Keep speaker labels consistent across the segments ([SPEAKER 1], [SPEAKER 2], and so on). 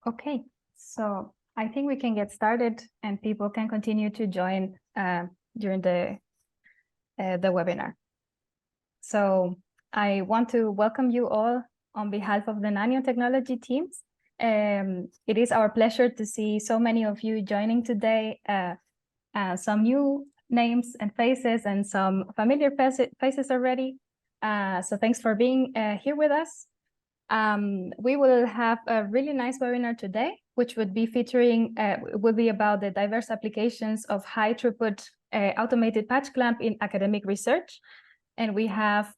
[SPEAKER 1] Okay, so I think we can get started and people can continue to join during the webinar. So I want to welcome you all on behalf of the Nanion technology teams. It is our pleasure to see so many of you joining today, some new names and faces and some familiar faces already. So thanks for being here with us. We will have a really nice webinar today, which would be featuring, will be about the diverse applications of high throughput automated patch clamp in academic research. And we have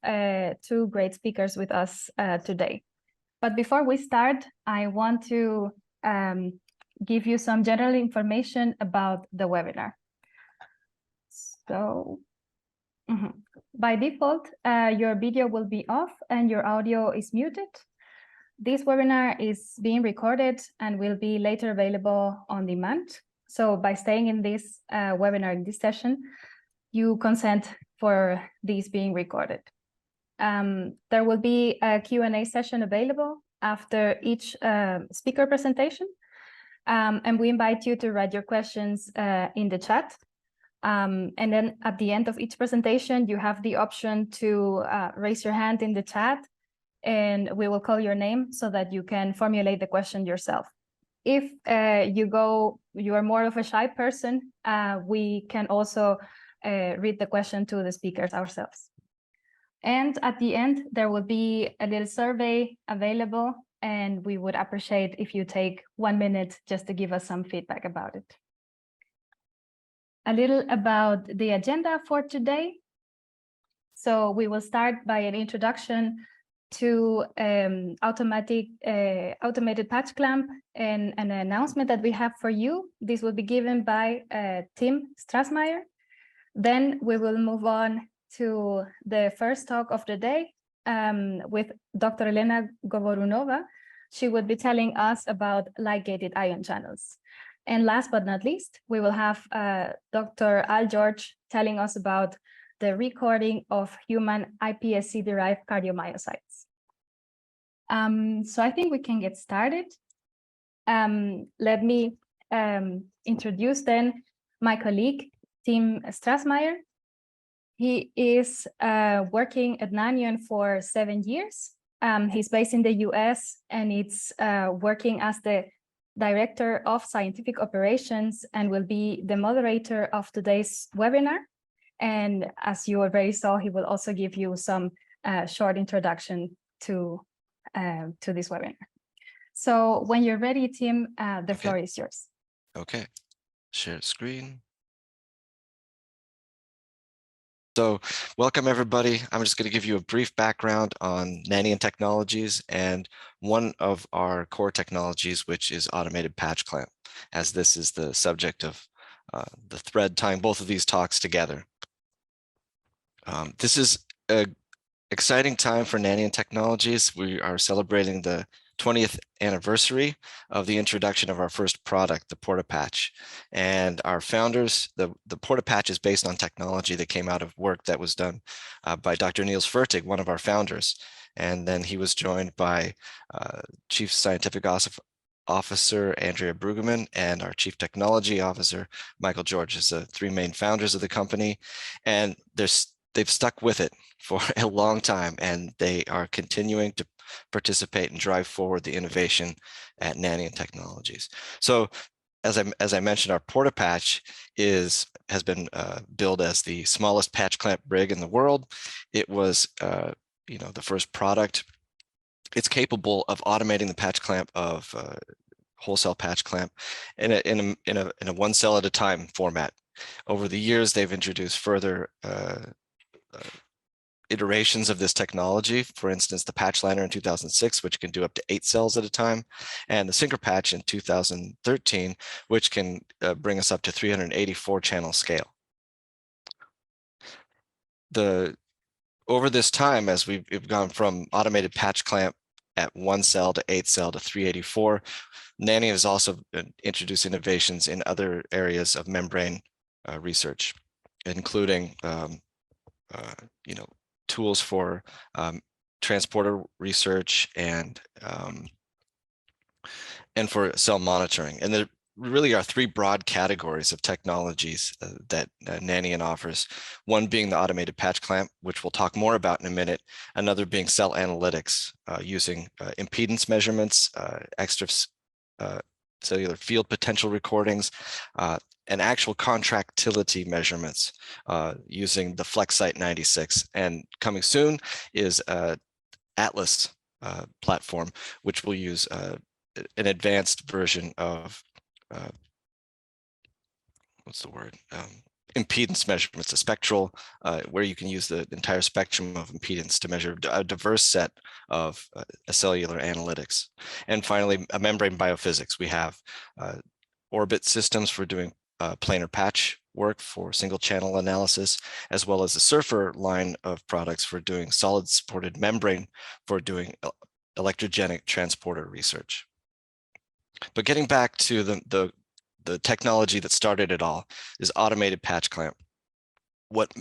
[SPEAKER 1] two great speakers with us today. But before we start, I want to give you some general information about the webinar. So, by default, your video will be off and your audio is muted. This webinar is being recorded and will be later available on demand. So by staying in this webinar, in this session, you consent for this being recorded. There will be a Q&A session available after each speaker presentation. And we invite you to write your questions in the chat. And then at the end of each presentation, you have the option to raise your hand in the chat, and we will call your name so that you can formulate the question yourself. If you are more of a shy person, we can also read the question to the speakers ourselves. And at the end, there will be a little survey available, and we would appreciate if you take 1 minute just to give us some feedback about it. A little about the agenda for today. So we will start by an introduction to automated patch clamp and an announcement that we have for you. This will be given by Tim Strassmeyer. Then we will move on to the first talk of the day with Dr. Elena Govorunova. She would be telling us about light-gated ion channels. And last but not least, we will have Dr. Al George telling us about the recording of human iPSC-derived cardiomyocytes. So I think we can get started. Let me introduce then my colleague, Tim Strassmeyer. He is working at Nanion for 7 years. He's based in the US and it's working as the Director of Scientific Operations and will be the moderator of today's webinar. And as you already saw, he will also give you some short introduction to this webinar. So when you're ready, Tim, the floor is yours.
[SPEAKER 2] Okay, share screen. So welcome everybody. I'm just going to give you a brief background on Nanion technologies and one of our core technologies, which is automated patch clamp, as this is the subject of the thread tying both of these talks together. This is an exciting time for Nanion technologies. We are celebrating the 20th anniversary of the introduction of our first product, the PortaPatch. And our founders, the PortaPatch is based on technology that came out of work that was done by Dr. Niels Fertig, one of our founders. And then he was joined by Chief Scientific Officer Andrea Brueggemann and our Chief Technology Officer, Michael George, as the three main founders of the company. And they've stuck with it for a long time, and they are continuing to participate and drive forward the innovation at Nanion Technologies. So as I mentioned, our PortaPatch has been billed as the smallest patch clamp rig in the world. It was the first product. It's capable of automating the patch clamp of whole cell patch clamp in a 1 cell at a time format. Over the years, they've introduced further iterations of this technology. For instance, the patch liner in 2006, which can do up to 8 cells at a time, and the SyncroPatch in 2013, which can bring us up to 384 channel scale. Over this time, as we've gone from automated patch clamp at 1 cell to 8 cell to 384, Nanion has also introduced innovations in other areas of membrane research, including tools for transporter research and and for cell monitoring. And there really are three broad categories of technologies that Nanion offers. One being the automated patch clamp, which we'll talk more about in a minute. Another being cell analytics using impedance measurements, cellular field potential recordings, and actual contractility measurements using the FlexSite 96. And coming soon is Atlas platform, which will use an advanced version of what's the word? Impedance measurements, a spectral, where you can use the entire spectrum of impedance to measure a diverse set of cellular analytics. And finally, a membrane biophysics. We have orbit systems for doing planar patch work for single channel analysis, as well as the Surfer line of products for doing solid supported membrane for doing electrogenic transporter research. But getting back to the technology that started it all is automated patch clamp. What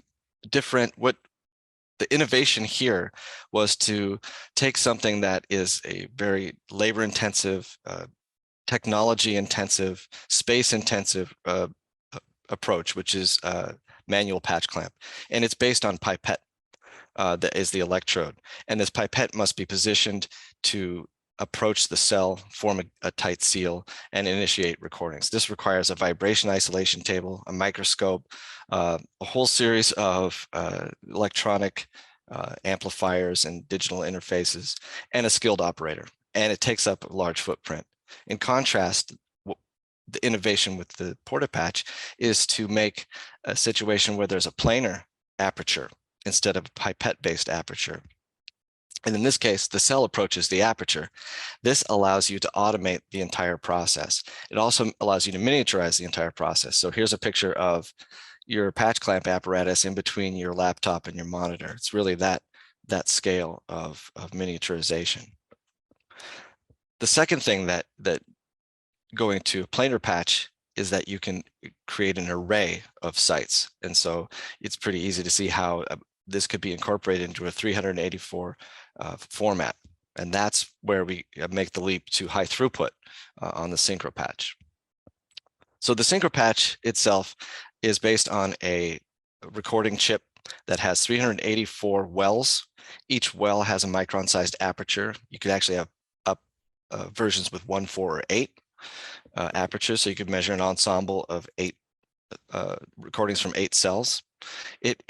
[SPEAKER 2] the innovation here was to take something that is a very labor intensive, technology intensive, space intensive approach, which is manual patch clamp. And it's based on pipette that is the electrode. And this pipette must be positioned to approach the cell, form a tight seal, and initiate recordings. This requires a vibration isolation table, a microscope, a whole series of electronic amplifiers and digital interfaces, and a skilled operator. And it takes up a large footprint. In contrast, the innovation with the PortaPatch is to make a situation where there's a planar aperture instead of a pipette-based aperture. And in this case, the cell approaches the aperture. This allows you to automate the entire process. It also allows you to miniaturize the entire process. So here's a picture of your patch clamp apparatus in between your laptop and your monitor. It's really that scale of miniaturization. The second thing that going to planar patch is that you can create an array of sites. And so it's pretty easy to see how this could be incorporated into a 384 format. And that's where we make the leap to high throughput on the SyncroPatch. So the SyncroPatch itself is based on a recording chip that has 384 wells. Each well has a micron-sized aperture. You could actually have versions with 1, 4, or 8 apertures, so you could measure an ensemble of 8 recordings from 8 cells. It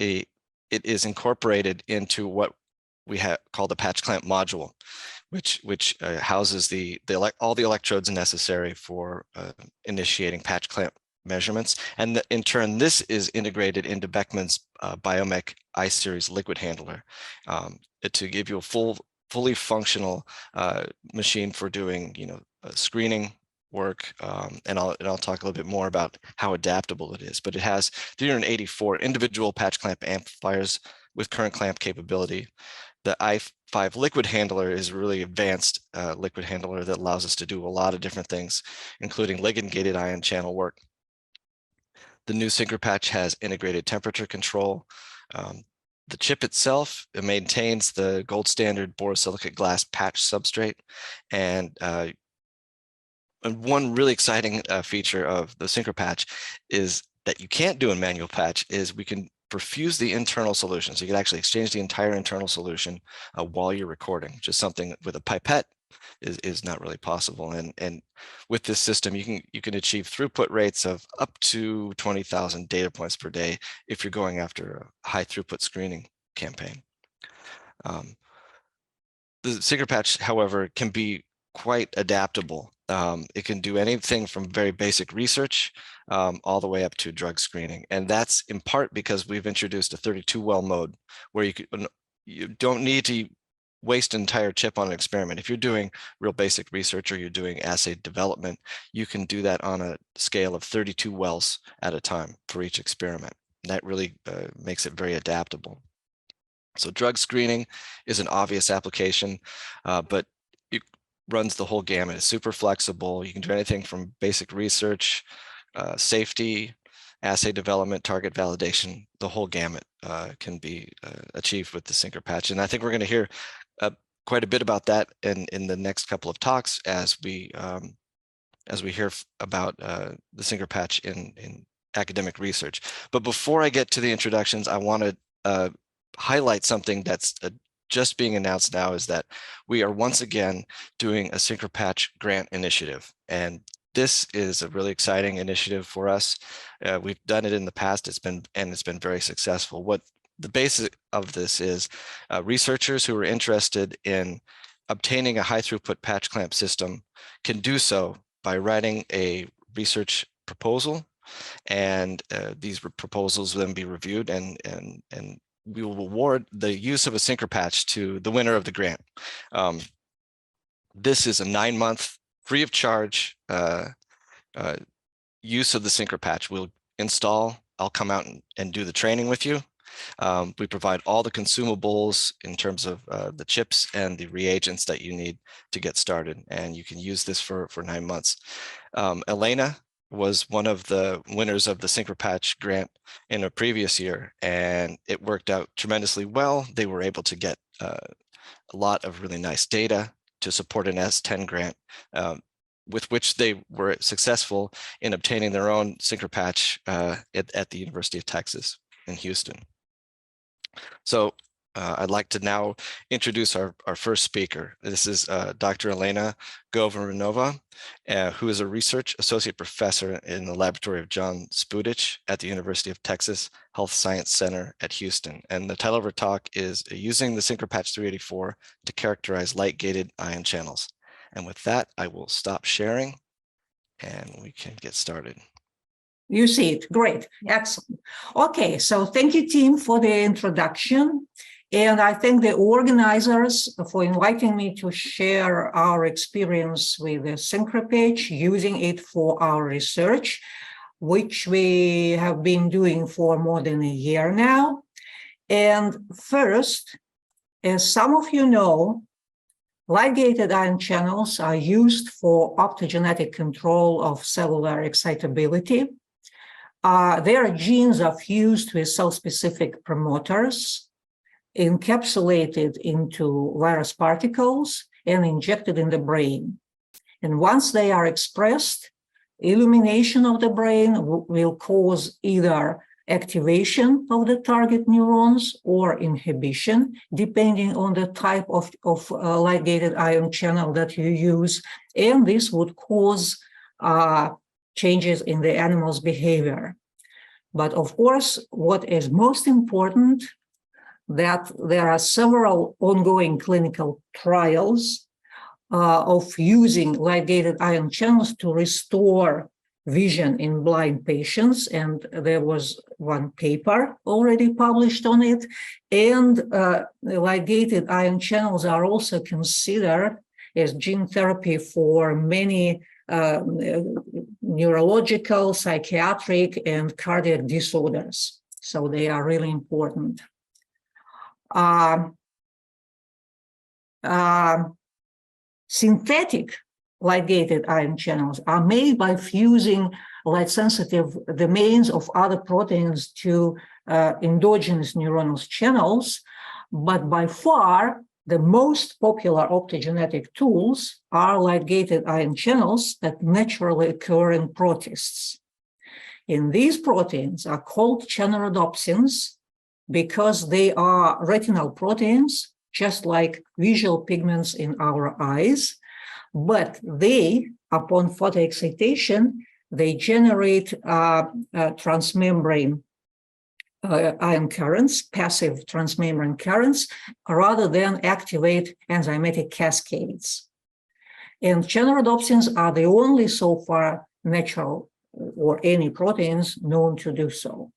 [SPEAKER 2] is incorporated into what we call the patch clamp module, which houses all the electrodes necessary for initiating patch clamp measurements. And in turn, this is integrated into Beckman's Biomech I-Series liquid handler to give you a fully functional machine for doing, screening work, and I'll talk a little bit more about how adaptable it is. But it has 384 individual patch clamp amplifiers with current clamp capability. The i5 liquid handler is a really advanced liquid handler that allows us to do a lot of different things, including ligand-gated ion channel work. The new SyncroPatch has integrated temperature control. The chip itself maintains the gold standard borosilicate glass patch substrate. And one really exciting feature of the SyncroPatch is that you can't do in manual patch is we can perfuse the internal solution. So you can actually exchange the entire internal solution while you're recording, which is something with a pipette is not really possible. And with this system, you can achieve throughput rates of up to 20,000 data points per day if you're going after a high throughput screening campaign. The SyncroPatch, however, can be quite adaptable. It can do anything from very basic research all the way up to drug screening. And that's in part because we've introduced a 32 well mode where you don't need to waste an entire chip on an experiment. If you're doing real basic research or you're doing assay development, you can do that on a scale of 32 wells at a time for each experiment. That really makes it very adaptable. So drug screening is an obvious application, but it runs the whole gamut. It's super flexible. You can do anything from basic research, safety, assay development, target validation. The whole gamut can be achieved with the SyncroPatch. And I think we're going to hear quite a bit about that in the next couple of talks as we as we hear about the SyncroPatch in academic research. But before I get to the introductions, I want to highlight something that's just being announced now, is that we are once again doing a SyncroPatch grant initiative. And this is a really exciting initiative for us. We've done it in the past. It's been very successful. What the basis of this is, researchers who are interested in obtaining a high throughput patch clamp system can do so by writing a research proposal, and these proposals will then be reviewed, and we will award the use of a SyncroPatch to the winner of the grant. This is a 9-month free of charge use of the SyncroPatch. We'll install, I'll come out and do the training with you. We provide all the consumables in terms of the chips and the reagents that you need to get started, and you can use this for 9 months. Elena was one of the winners of the SyncroPatch grant in a previous year, and it worked out tremendously well. They were able to get a lot of really nice data to support an S10 grant, with which they were successful in obtaining their own SyncroPatch at the University of Texas in Houston. So I'd like to now introduce our first speaker. This is Dr. Elena Govorunova, who is a research associate professor in the laboratory of John Spudich at the University of Texas Health Science Center at Houston. And the title of her talk is Using the SyncroPatch 384 to Characterize Light-Gated Ion Channels. And with that, I will stop sharing and we can get started.
[SPEAKER 3] You see it. Great. Excellent. Okay, so thank you, team, for the introduction. And I thank the organizers for inviting me to share our experience with the SyncroPatch, using it for our research, which we have been doing for more than a year now. And first, as some of you know, light-gated ion channels are used for optogenetic control of cellular excitability. Their genes are fused with cell-specific promoters, encapsulated into virus particles, and injected in the brain. And once they are expressed, illumination of the brain will cause either activation of the target neurons or inhibition, depending on the type of light-gated ion channel that you use. And this would cause changes in the animal's behavior. But of course, what is most important, that there are several ongoing clinical trials of using light-gated ion channels to restore vision in blind patients. And there was one paper already published on it. And the light-gated ion channels are also considered as gene therapy for many neurological, psychiatric, and cardiac disorders. So they are really important. Synthetic light-gated ion channels are made by fusing light-sensitive domains of other proteins to endogenous neuronal channels, but by far the most popular optogenetic tools are light-gated ion channels that naturally occur in protists. And these proteins are called channelrhodopsins because they are retinal proteins, just like visual pigments in our eyes, but they, upon photoexcitation, they generate transmembrane ion currents, passive transmembrane currents, rather than activate enzymatic cascades. And channelrhodopsins are the only so far natural or any proteins known to do so.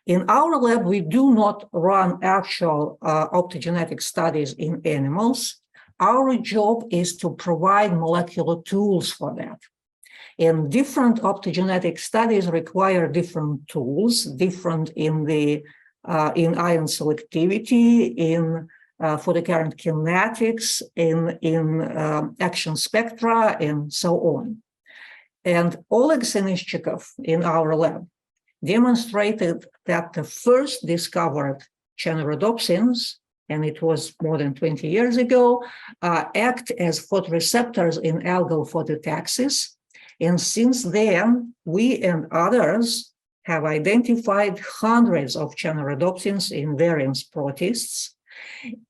[SPEAKER 3] In our lab, we do not run actual optogenetic studies in animals. Our job is to provide molecular tools for that. And different optogenetic studies require different tools, different in the in ion selectivity, in photocurrent kinetics, in action spectra, and so on. And Oleg Senyshchikov in our lab demonstrated that the first discovered channelrhodopsins, and it was more than 20 years ago, act as photoreceptors in algal phototaxis. And since then, we and others have identified hundreds of channelrhodopsins in various protists,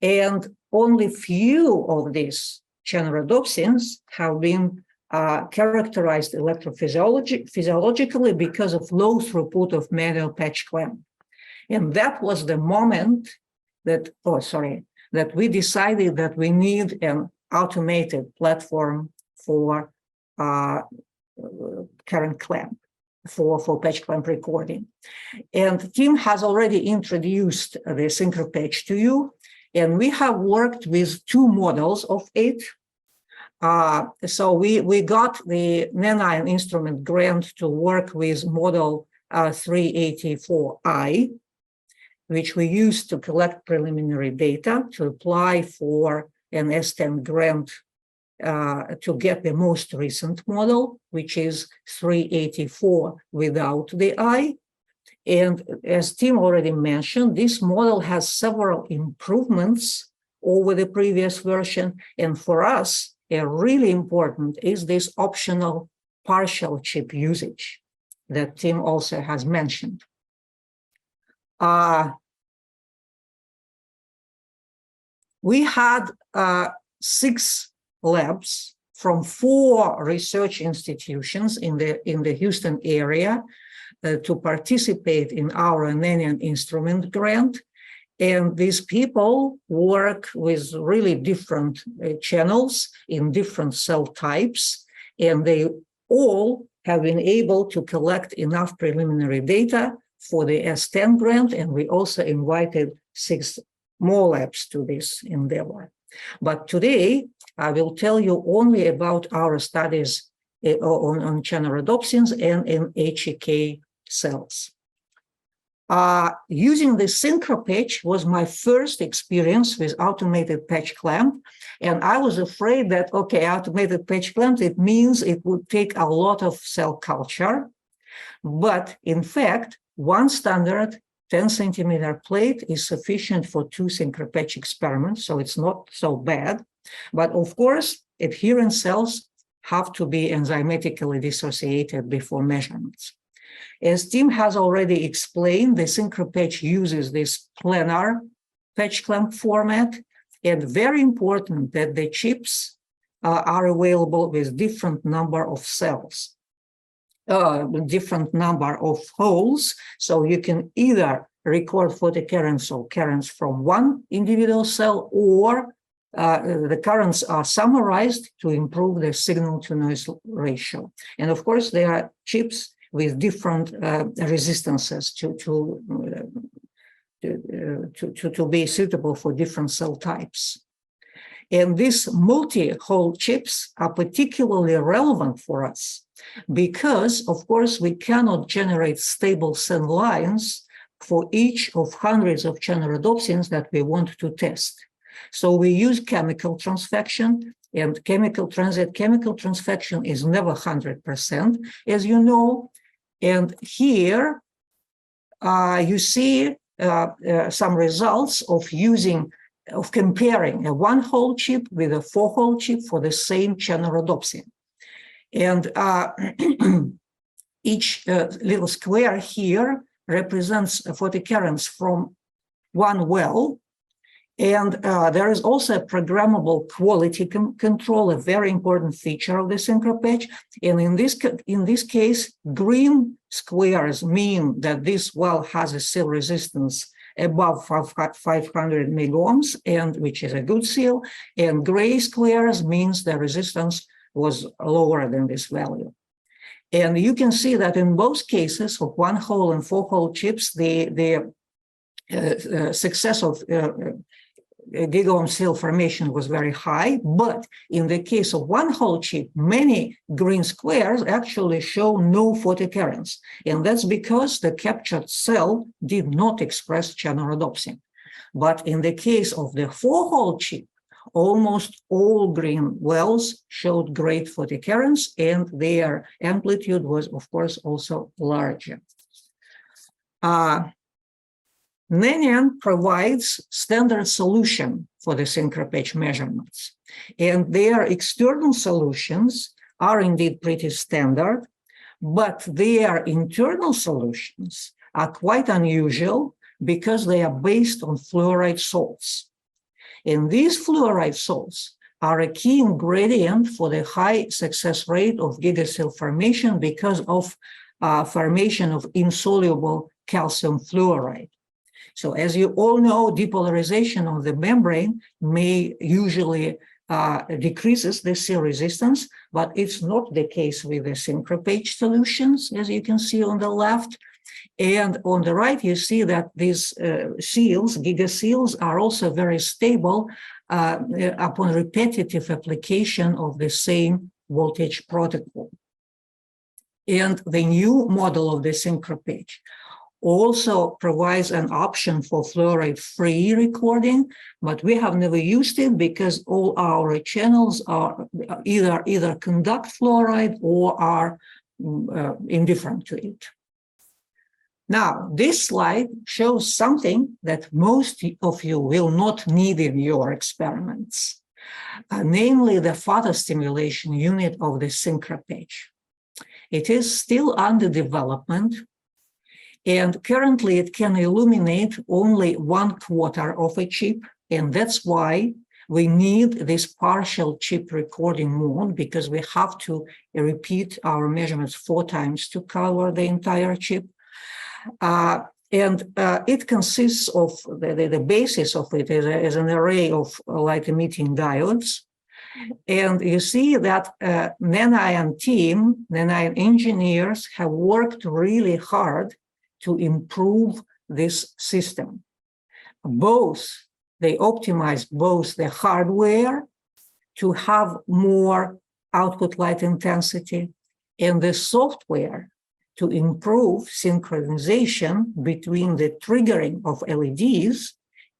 [SPEAKER 3] and only few of these channelrhodopsins have been characterized electrophysiologically because of low throughput of manual patch clamp. And that was the moment that, that we decided that we need an automated platform for current clamp, for patch clamp recording. And Tim has already introduced the SyncroPatch to you, and we have worked with two models of it. So we got the Nanion instrument grant to work with model 384i, which we used to collect preliminary data to apply for an S10 grant to get the most recent model, which is 384 without the I. And as Tim already mentioned, this model has several improvements over the previous version. And for us, really important is this optional partial chip usage that Tim also has mentioned. We had 6 labs from 4 research institutions in the Houston area to participate in our Nanion instrument grant. And these people work with really different channels in different cell types, and they all have been able to collect enough preliminary data for the S10 grant, and we also invited 6 more labs to this endeavor. But today, I will tell you only about our studies on channelrhodopsins and in HEK cells. Using the SyncroPatch was my first experience with automated patch clamp, and I was afraid that, okay, automated patch clamp, it means it would take a lot of cell culture, but in fact, one standard 10-centimeter plate is sufficient for 2 SyncroPatch experiments, so it's not so bad. But of course, adherent cells have to be enzymatically dissociated before measurements. As Tim has already explained, the SyncroPatch uses this planar patch clamp format, and very important that the chips are available with different number of cells, different number of holes, so you can either record photocurrents or currents from one individual cell, or the currents are summarized to improve the signal-to-noise ratio. And of course, there are chips with different resistances to be suitable for different cell types. And these multi-hole chips are particularly relevant for us because, of course, we cannot generate stable cell lines for each of hundreds of channelrhodopsins that we want to test. So we use chemical transfection, and chemical transfection is never 100%, as you know. And here you see some results of comparing a 1-hole chip with a 4-hole chip for the same channelrhodopsin. And each little square here represents photocurrents from one well. And there is also a programmable quality control, a very important feature of the SyncroPatch. And in this case, green squares mean that this well has a seal resistance above 500 megohms, and which is a good seal. And gray squares means the resistance was lower than this value. And you can see that in both cases of 1-hole and 4-hole chips, the success of gigaohm seal formation was very high, but in the case of 1-hole chip, many green squares actually show no photocurrents, and that's because the captured cell did not express channelrhodopsin. But in the case of the 4-hole chip, almost all green wells showed great photocurrents, and their amplitude was, of course, also larger. Nanion provides standard solution for the SyncroPatch measurements, and their external solutions are indeed pretty standard, but their internal solutions are quite unusual because they are based on fluoride salts. And these fluoride salts are a key ingredient for the high success rate of gigacell formation because of formation of insoluble calcium fluoride. So as you all know, depolarization of the membrane may usually decreases the C resistance, but it's not the case with the SyncroPatch solutions, as you can see on the left. And on the right, you see that these seals, gigaseals, are also very stable upon repetitive application of the same voltage protocol. And the new model of the SyncroPatch also provides an option for fluoride-free recording, but we have never used it because all our channels are either conduct fluoride or are indifferent to it. Now, this slide shows something that most of you will not need in your experiments, namely the photostimulation unit of the SyncroPatch. It is still under development, and currently it can illuminate only 1/4 of a chip, and that's why we need this partial chip recording mode, because we have to repeat our measurements 4 times to cover the entire chip. It consists of, the basis of it is an array of light-emitting diodes. And you see that Nanion team, Nanion engineers have worked really hard to improve this system. They optimized both the hardware to have more output light intensity and the software to improve synchronization between the triggering of LEDs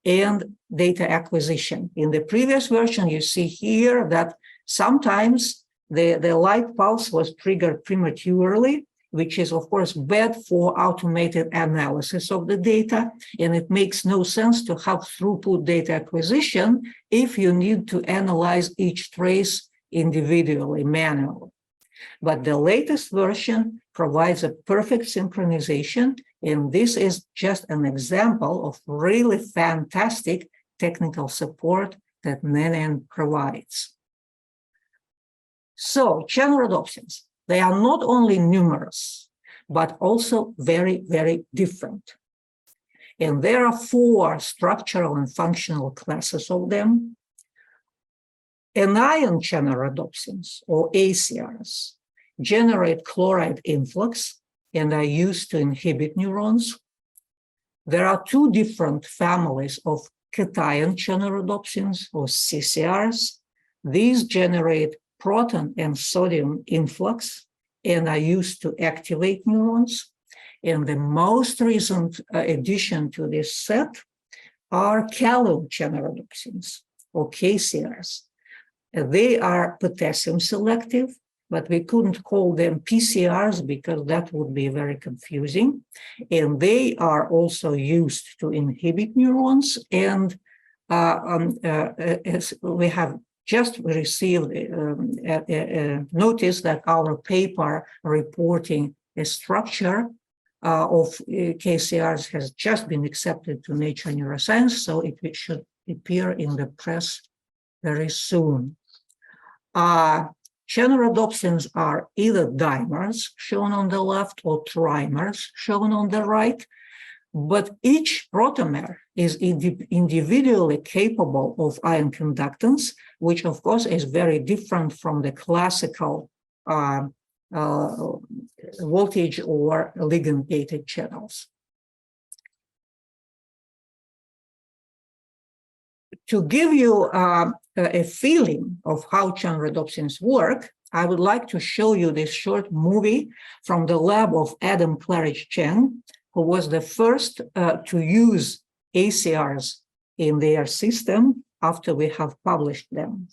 [SPEAKER 3] and data acquisition. In the previous version, you see here that sometimes the light pulse was triggered prematurely, which is, of course, bad for automated analysis of the data. And it makes no sense to have throughput data acquisition if you need to analyze each trace individually, manually. But the latest version provides a perfect synchronization, and this is just an example of really fantastic technical support that Nanion provides. So, channel rhodopsins, they are not only numerous, but also very, very different. And there are 4 structural and functional classes of them. Anion channel rhodopsins, or ACRs, generate chloride influx and are used to inhibit neurons. There are 2 different families of cation channel rhodopsins, or CCRs. These generate proton and sodium influx and are used to activate neurons. And the most recent addition to this set are calcium channel rhodopsins, or KCRs. They are potassium selective, but we couldn't call them PCRs because that would be very confusing. And they are also used to inhibit neurons. And as we have just received a notice that our paper reporting a structure of KCRs has just been accepted to Nature Neuroscience, so it should appear in the press very soon. Channel rhodopsins are either dimers, shown on the left, or trimers, shown on the right, but each protomer is individually capable of ion conductance, which of course is very different from the classical voltage or ligand-gated channels. To give you a feeling of how channel rhodopsins work, I would like to show you this short movie from the lab of Adam Claridge-Chen, who was the first to use ACRs in their system after we have published them.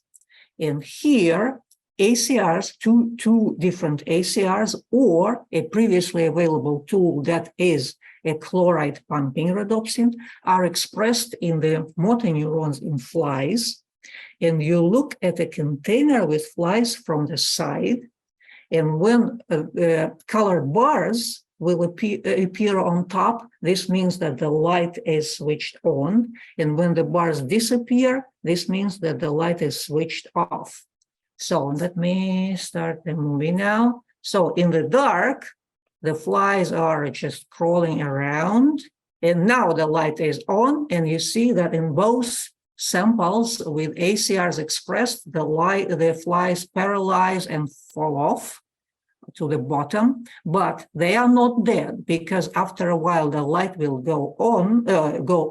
[SPEAKER 3] And here, ACRs, two different ACRs, or a previously available tool that is a chloride pumping rhodopsin, are expressed in the motor neurons in flies. And you look at a container with flies from the side, and when colored bars will appear on top, this means that the light is switched on. And when the bars disappear, this means that the light is switched off. So let me start the movie now. So in the dark, the flies are just crawling around. And now the light is on, and you see that in both samples with ACRs expressed, the flies paralyze and fall off to the bottom, but they are not dead, because after a while the light will go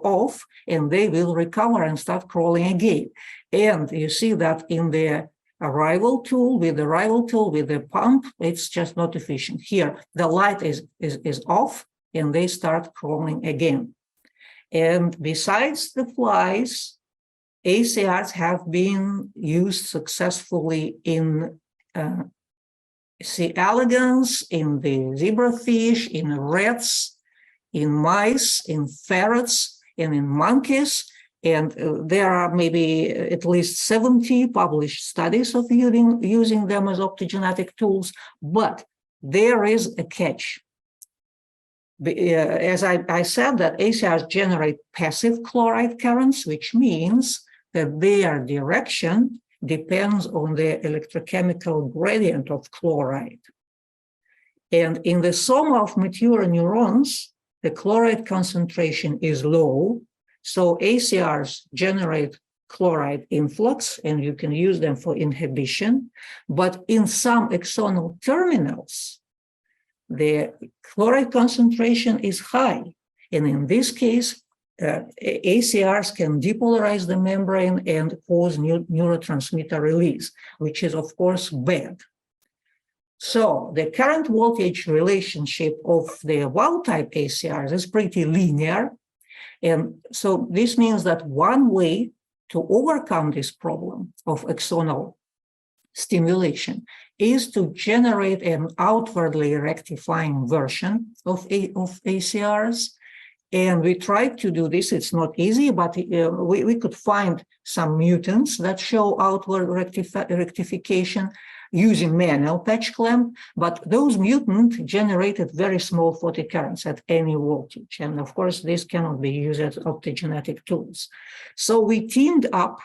[SPEAKER 3] off, and they will recover and start crawling again. And you see that in the arrival tool, with the pump, it's just not efficient. Here, the light is off, and they start crawling again. And besides the flies, ACRs have been used successfully in C. elegans, in the zebrafish, in rats, in mice, in ferrets, and in monkeys. And there are maybe at least 70 published studies of using them as optogenetic tools, but there is a catch. As I said, that ACRs generate passive chloride currents, which means that their direction depends on the electrochemical gradient of chloride. And in the soma of mature neurons, the chloride concentration is low, so ACRs generate chloride influx, and you can use them for inhibition. But in some axonal terminals, the chloride concentration is high. And in this case, ACRs can depolarize the membrane and cause neurotransmitter release, which is, of course, bad. So the current voltage relationship of the wild-type ACRs is pretty linear. And so this means that one way to overcome this problem of axonal stimulation is to generate an outwardly rectifying version of ACRs. And we tried to do this. It's not easy, but we could find some mutants that show outward rectification using manual patch clamp, but those mutants generated very small photocurrents at any voltage. And of course, this cannot be used as optogenetic tools. So we teamed up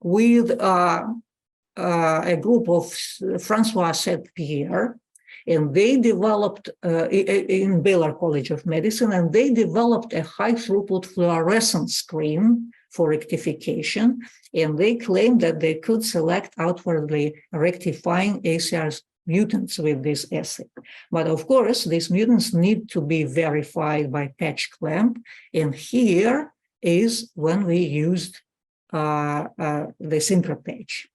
[SPEAKER 3] with a group of Francois Saint-Pierre, and they developed in Baylor College of Medicine, and they developed a high throughput fluorescence screen for rectification. And they claimed that they could select outwardly rectifying ACRs mutants with this assay. But of course, these mutants need to be verified by patch clamp. And here is when we used the SyncroPatch.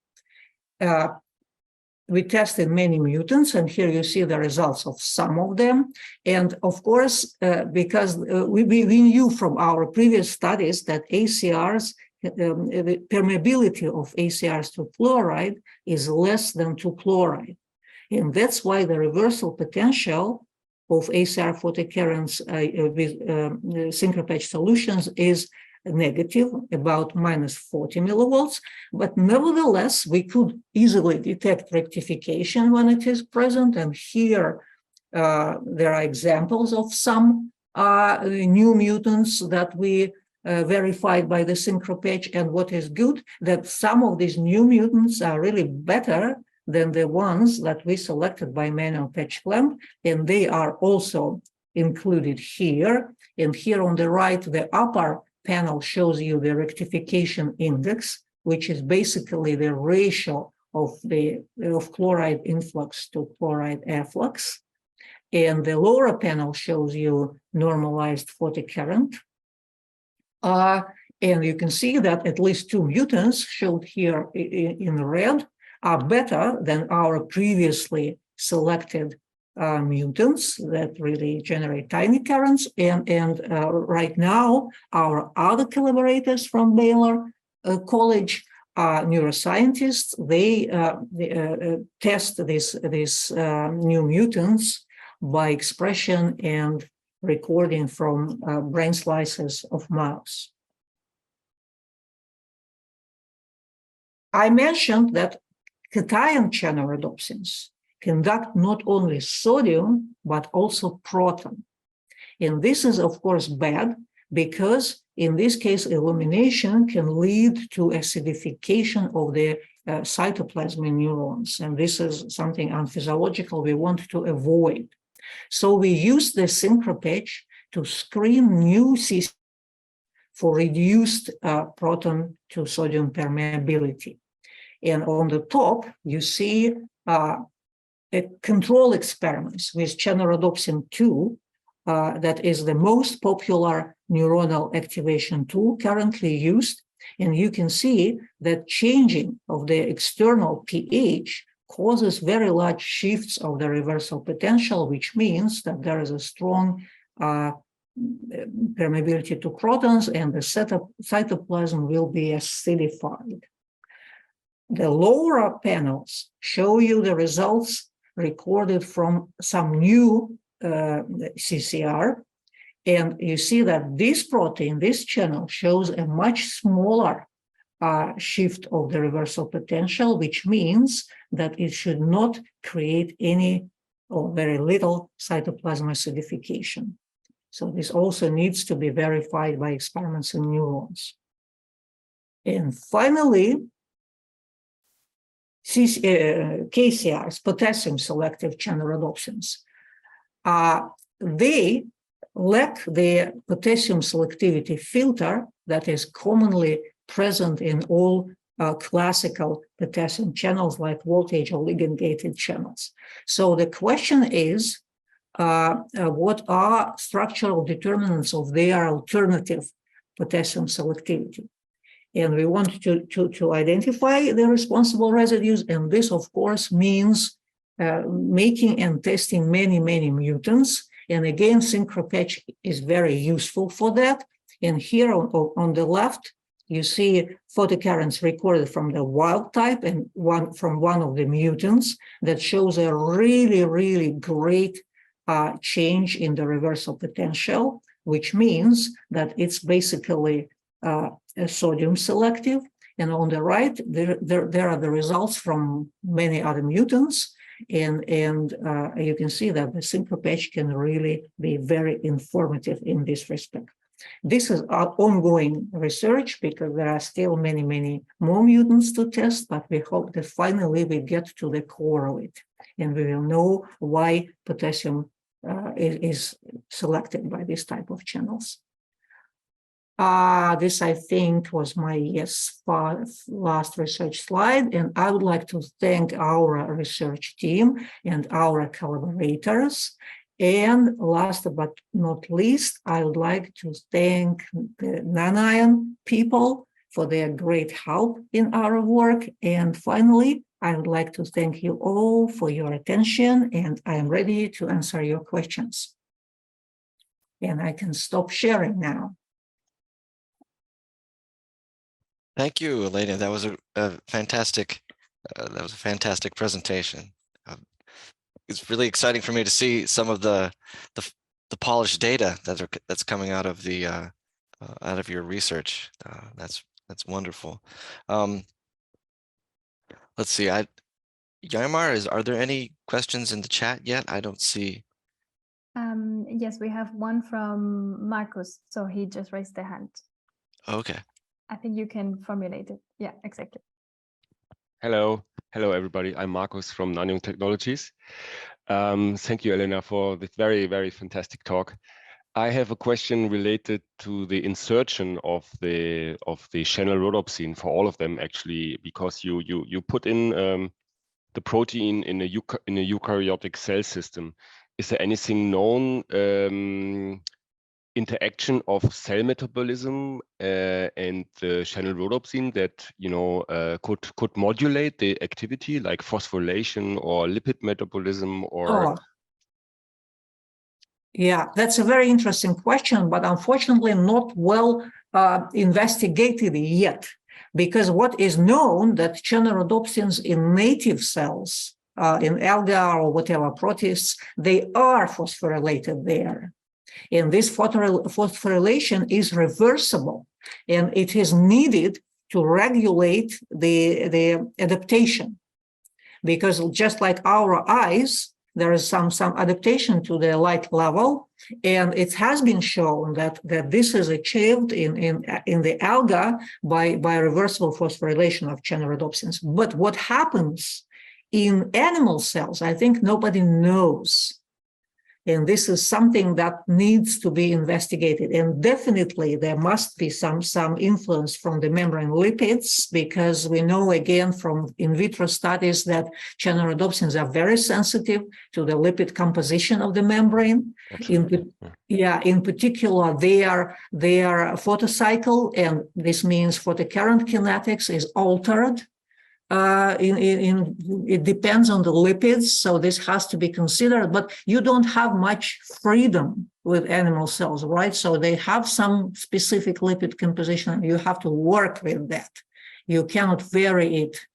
[SPEAKER 3] We tested many mutants, and here you see the results of some of them. And of course, because we knew from our previous studies that ACRs, the permeability of ACRs to fluoride is less than to chloride. And that's why the reversal potential of ACR photocurrents with SyncroPatch solutions is negative, about minus 40 millivolts, but nevertheless, we could easily detect rectification when it is present. And here there are examples of some new mutants that we verified by the SyncroPatch. And what is good, that some of these new mutants are really better than the ones that we selected by manual patch clamp, and they are also included here. And here on the right, the upper panel shows you the rectification index, which is basically the ratio of chloride influx to chloride efflux. And the lower panel shows you normalized photocurrent. And you can see that at least two mutants showed here in red are better than our previously selected mutants that really generate tiny currents. And right now, our other collaborators from Baylor College neuroscientists, they test these new mutants by expression and recording from brain slices of mouse. I mentioned that cation channel rhodopsins conduct not only sodium, but also proton. And this is, of course, bad because in this case, illumination can lead to acidification of the cytoplasm in neurons. And this is something unphysiological we want to avoid. So we use the SyncroPatch to screen new CC for reduced proton to sodium permeability. And on the top, you see control experiments with channel rhodopsin 2, that is the most popular neuronal activation tool currently used. And you can see that changing of the external pH causes very large shifts of the reversal potential, which means that there is a strong permeability to protons and the cytoplasm will be acidified. The lower panels show you the results recorded from some new CCR. And you see that this protein, this channel, shows a much smaller shift of the reversal potential, which means that it should not create any or very little cytoplasm acidification. So this also needs to be verified by experiments in neurons. And finally, KCRs, potassium selective channel rhodopsins, they lack the potassium selectivity filter that is commonly present in all classical potassium channels like voltage or ligand-gated channels. So the question is, what are structural determinants of their alternative potassium selectivity? And we want to identify the responsible residues, and this, of course, means making and testing many mutants. And again, SyncroPatch is very useful for that. And here on the left, you see photocurrents recorded from the wild type and from one of the mutants that shows a really great change in the reversal potential, which means that it's basically sodium selective. And on the right, there are the results from many other mutants. And you can see that the SyncroPatch can really be very informative in this respect. This is our ongoing research because there are still many more mutants to test, but we hope that finally we get to the core of it and we will know why potassium is selected by this type of channels. This, I think, was my last research slide, and I would like to thank our research team and our collaborators. And last but not least, I would like to thank the Nanion people for their great help in our work. And finally, I would like to thank you all for your attention, and I am ready to answer your questions. And I can stop sharing now.
[SPEAKER 2] Thank you, Elena. That was a fantastic presentation. It's really exciting for me to see some of the polished data that's coming out of the out of your research. That's wonderful. Let's see. Yaimar, are there any questions in the chat yet? I don't see.
[SPEAKER 1] Yes, we have one from Marcus. So he just raised the hand.
[SPEAKER 2] Okay.
[SPEAKER 1] I think you can formulate it. Yeah, exactly.
[SPEAKER 4] Hello, everybody. I'm Marcus from Nanion Technologies. Thank you, Elena, for this very fantastic talk. I have a question related to the insertion of the channel rhodopsin for all of them, actually, because you put in the protein in a eukaryotic cell system. Is there anything known interaction of cell metabolism and the channel rhodopsin that could modulate the activity, like phosphorylation or lipid metabolism? Or
[SPEAKER 3] yeah, that's a very interesting question, but unfortunately not well investigated yet, because what is known that channel rhodopsins in native cells, in alga or whatever protists, they are phosphorylated there. And this phosphorylation is reversible, and it is needed to regulate the adaptation. Because just like our eyes, there is some adaptation to the light level, and it has been shown that this is achieved in the alga by reversible phosphorylation of chenorodopsins. But what happens in animal cells, I think nobody knows. And this is something that needs to be investigated. And definitely there must be some influence from the membrane lipids, because we know again from in vitro studies that chenorodopsins are very sensitive to the lipid composition of the membrane. In particular, their photocycle, and this means photocurrent kinetics, is altered. It depends on the lipids, so this has to be considered, but you don't have much freedom with animal cells, right? So they have some specific lipid composition. You have to work with that. You cannot vary it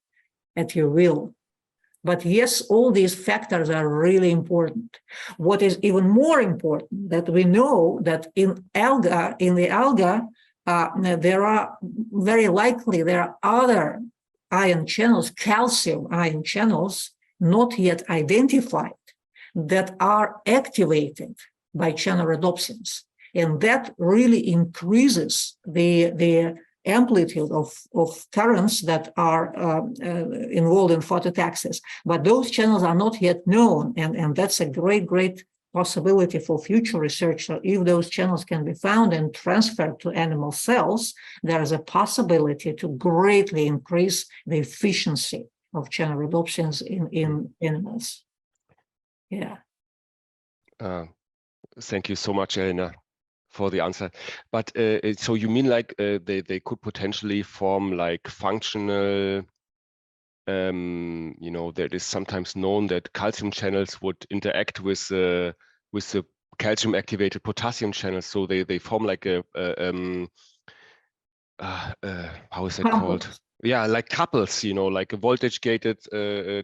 [SPEAKER 3] at your will. But yes, all these factors are really important. What is even more important, that we know that in the alga, there are very likely there are other ion channels, calcium ion channels, not yet identified, that are activated by chenorodopsins. And that really increases the amplitude of currents that are involved in phototaxis. But those channels are not yet known, and that's a great possibility for future research. So if those channels can be found and transferred to animal cells, there is a possibility to greatly increase the efficiency of chenorodopsins in animals. Yeah.
[SPEAKER 4] Thank you so much, Elena, for the answer. But so you mean like they could potentially form like functional, that is sometimes known that calcium channels would interact with the calcium activated potassium channels, so they form like a how is it called? Yeah, like couples, like a voltage gated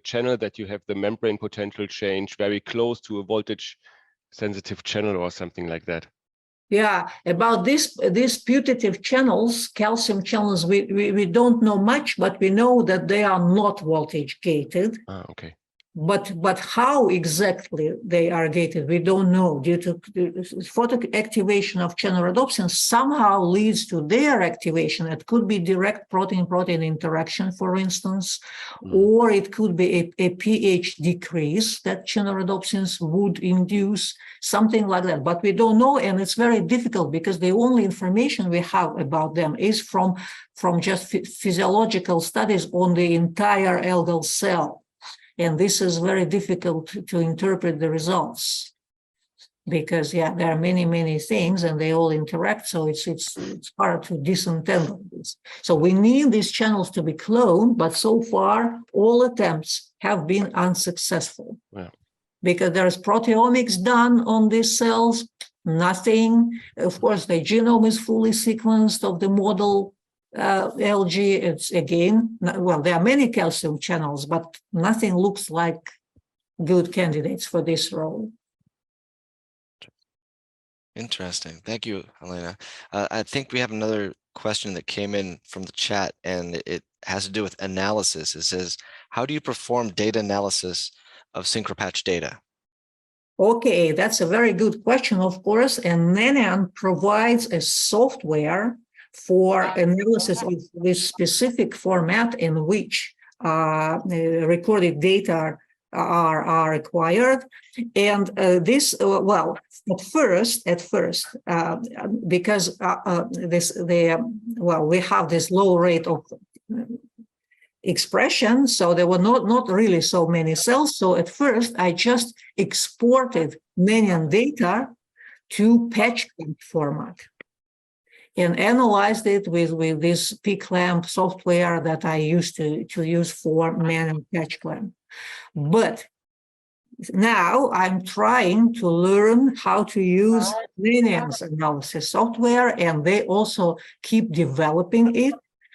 [SPEAKER 4] channel, that you have the membrane potential change very close to a voltage sensitive channel or something like that.
[SPEAKER 3] Yeah, about these putative channels, calcium channels, we don't know much, but we know that they are not voltage gated.
[SPEAKER 4] Okay.
[SPEAKER 3] But how exactly they are gated, we don't know. Due to photoactivation of chenorodopsins somehow leads to their activation. It could be direct protein-protein interaction, for instance, or it could be a pH decrease that chenorodopsins would induce, something like that. But we don't know, and it's very difficult because the only information we have about them is from just physiological studies on the entire algal cell. And this is very difficult to interpret the results because, there are many things and they all interact. So it's hard to disentangle this. So we need these channels to be cloned, but so far all attempts have been unsuccessful.
[SPEAKER 4] Yeah.
[SPEAKER 3] Because there's proteomics done on these cells, nothing. Of course, the genome is fully sequenced of the model LG. It's again, well, there are many calcium channels, but nothing looks like good candidates for this role.
[SPEAKER 2] Interesting. Thank you, Elena. I think we have another question that came in from the chat, and it has to do with analysis. It says, how do you perform data analysis of SyncroPatch data?
[SPEAKER 3] Okay, that's a very good question, of course. And Nanion provides a software for analysis of this specific format in which recorded data are acquired. And this, well, at first, because we have this low rate of expression, so there were not really so many cells. So at first, I just exported Nanion data to patch format and analyzed it with this pclamp software that I used to use for manual patch clamp. But now I'm trying to learn how to use Nanion's analysis software, and they also keep developing it.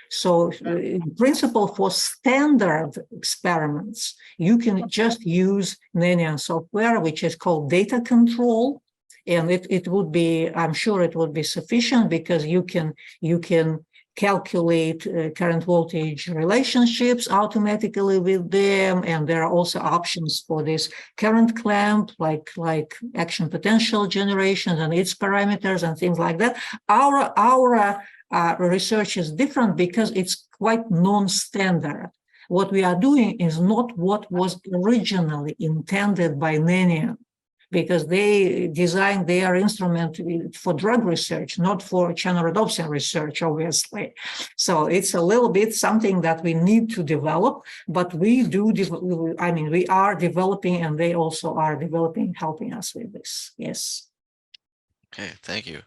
[SPEAKER 3] So in principle, for standard experiments, you can just use Nanion software, which is called data control. And it would be, I'm sure it would be sufficient because you can calculate current voltage relationships automatically with them. And there are also options for this current clamp, like action potential generation and its parameters and things like that. Our research is different because it's quite non-standard. What we are doing is not what was originally intended by Nanion, because they designed their instrument for drug research, not for channel rhodopsin research, obviously. So it's a little bit something that we need to develop, but we are developing, and they also are developing, helping us with this. Yes.
[SPEAKER 2] Okay, thank you.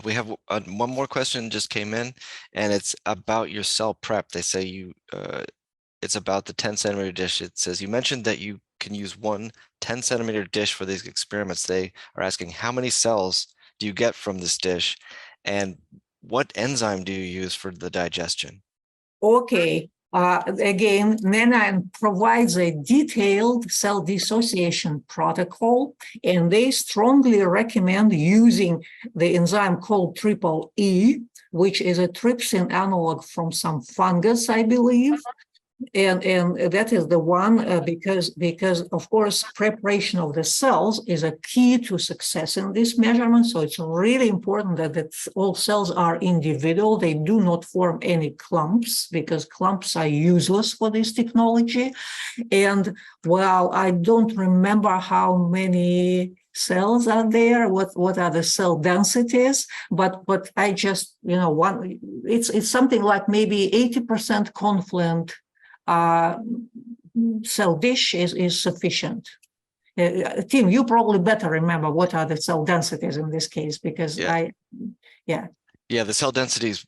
[SPEAKER 2] We have one more question just came in, and it's about your cell prep. They say it's about the 10-centimeter dish. It says you mentioned that you can use one 10-centimeter dish for these experiments. They are asking, how many cells do you get from this dish, and what enzyme do you use for the digestion?
[SPEAKER 3] Okay. Again, Nanion provides a detailed cell dissociation protocol, and they strongly recommend using the enzyme called EEE, which is a trypsin analog from some fungus, I believe. And that is the one because of course preparation of the cells is a key to success in this measurement. So it's really important that all cells are individual. They do not form any clumps, because clumps are useless for this technology. And well, I don't remember how many cells are there, what are the cell densities, but I just, it's something like maybe 80% confluent cell dish is sufficient. Tim, you probably better remember what are the cell densities in this case, because the
[SPEAKER 2] cell densities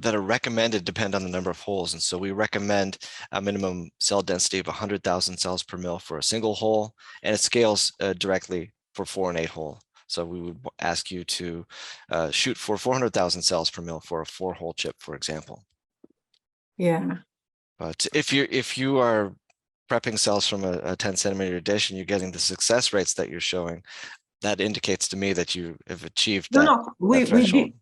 [SPEAKER 2] that are recommended depend on the number of holes, and so we recommend a minimum cell density of 100,000 cells per mil for a single hole, and it scales directly for 4 and 8 hole. So we would ask you to shoot for 400,000 cells per mil for a 4-hole chip, for example.
[SPEAKER 3] Yeah.
[SPEAKER 2] But if you are prepping cells from a 10-centimeter dish and you're getting the success rates that you're showing, that indicates to me that you have achieved that threshold.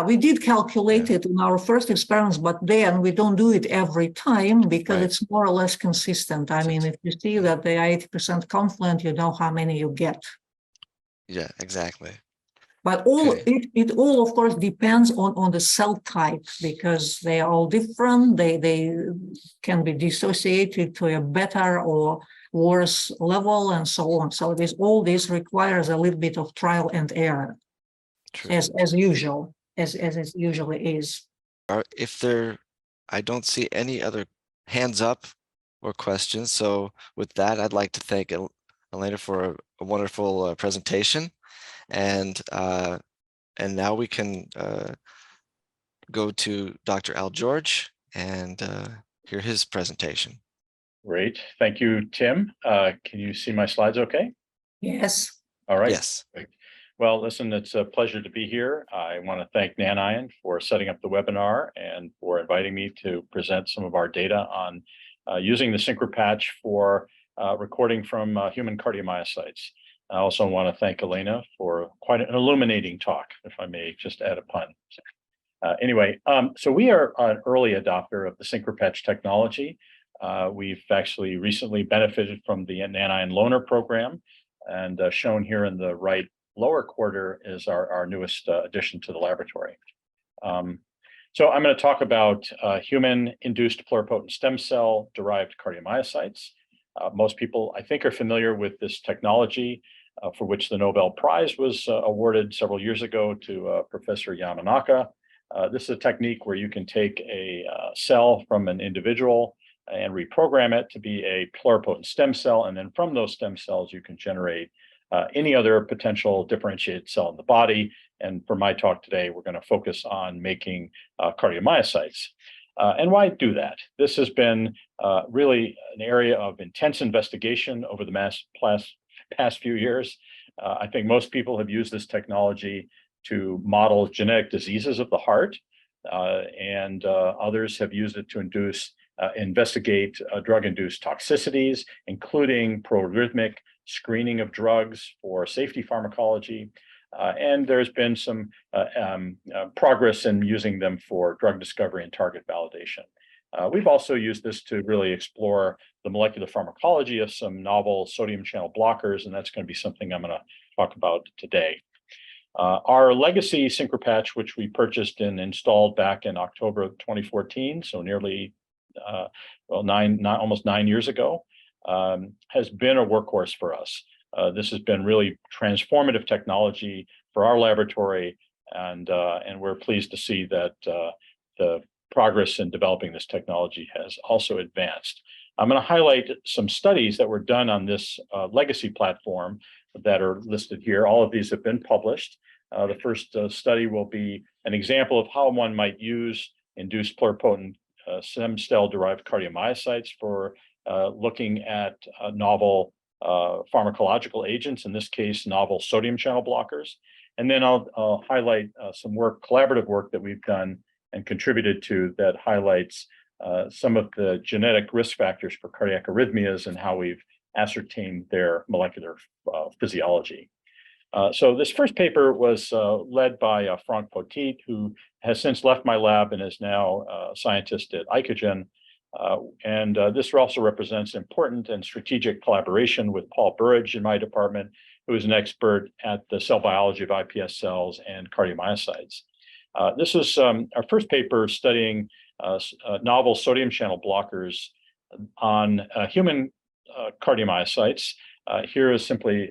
[SPEAKER 3] We did calculate it in our first experiments, but then we don't do it every time because it's more or less consistent. I mean, if you see that they are 80% confluent, you know how many you get.
[SPEAKER 2] Yeah, exactly.
[SPEAKER 3] But it all, of course, depends on the cell type, because they are all different. They can be dissociated to a better or worse level, and so on. So all this requires a little bit of trial and error, as usual, as it usually is.
[SPEAKER 2] I don't see any other hands up or questions. So with that, I'd like to thank Elena for a wonderful presentation. And now we can go to Dr. Al George and hear his presentation.
[SPEAKER 5] Great. Thank you, Tim. Can you see my slides okay?
[SPEAKER 3] Yes.
[SPEAKER 5] All right.
[SPEAKER 2] Yes.
[SPEAKER 5] Great. Well, listen, it's a pleasure to be here. I want to thank Nanion for setting up the webinar and for inviting me to present some of our data on using the SyncroPatch for recording from human cardiomyocytes. I also want to thank Elena for quite an illuminating talk, if I may just add a pun. So we are an early adopter of the SyncroPatch technology. We've actually recently benefited from the Nanion Loaner program, and shown here in the right lower quarter is our newest addition to the laboratory. So I'm going to talk about human-induced pluripotent stem cell-derived cardiomyocytes. Most people, I think, are familiar with this technology, for which the Nobel Prize was awarded several years ago to Professor Yamanaka. This is a technique where you can take a cell from an individual and reprogram it to be a pluripotent stem cell, and then from those stem cells you can generate any other potential differentiated cell in the body. And for my talk today, we're going to focus on making cardiomyocytes. And why do that? This has been really an area of intense investigation over the past few years. I think most people have used this technology to model genetic diseases of the heart, and others have used it to investigate drug-induced toxicities, including proarrhythmic screening of drugs for safety pharmacology. And there's been some progress in using them for drug discovery and target validation. We've also used this to really explore the molecular pharmacology of some novel sodium channel blockers, and that's going to be something I'm going to talk about today. Our legacy SyncroPatch, which we purchased and installed back in October of 2014, so nearly almost 9 years ago, has been a workhorse for us. This has been really transformative technology for our laboratory, and we're pleased to see that the progress in developing this technology has also advanced. I'm going to highlight some studies that were done on this legacy platform that are listed here. All of these have been published. The first study will be an example of how one might use induced pluripotent stem cell-derived cardiomyocytes for looking at novel pharmacological agents, in this case, novel sodium channel blockers. And then I'll highlight some collaborative work that we've done and contributed to that highlights some of the genetic risk factors for cardiac arrhythmias and how we've ascertained their molecular physiology. So this first paper was led by Franck Potit, who has since left my lab and is now a scientist at Icogen. This also represents important and strategic collaboration with Paul Burridge in my department, who is an expert at the cell biology of iPS cells and cardiomyocytes. This is our first paper studying novel sodium channel blockers on human cardiomyocytes. Here is simply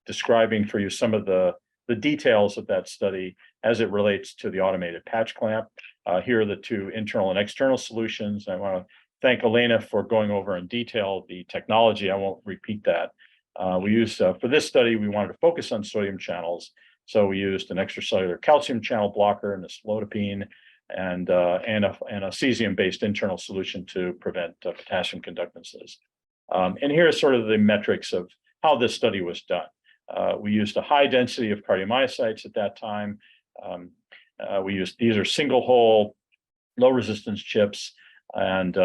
[SPEAKER 5] describing for you some of the details of that study as it relates to the automated patch clamp. Here are the two internal and external solutions. I want to thank Elena for going over in detail the technology. I won't repeat that. We used, for this study, we wanted to focus on sodium channels. So we used an extracellular calcium channel blocker and a cilodipine and a cesium-based internal solution to prevent potassium conductances. And here are sort of the metrics of how this study was done. We used a high density of cardiomyocytes at that time. These are single hole, low resistance chips, and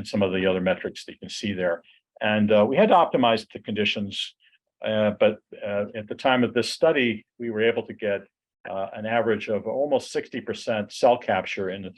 [SPEAKER 5] some of the other metrics that you can see there. And we had to optimize the conditions, but at the time of this study, we were able to get an average of almost 60% cell capture in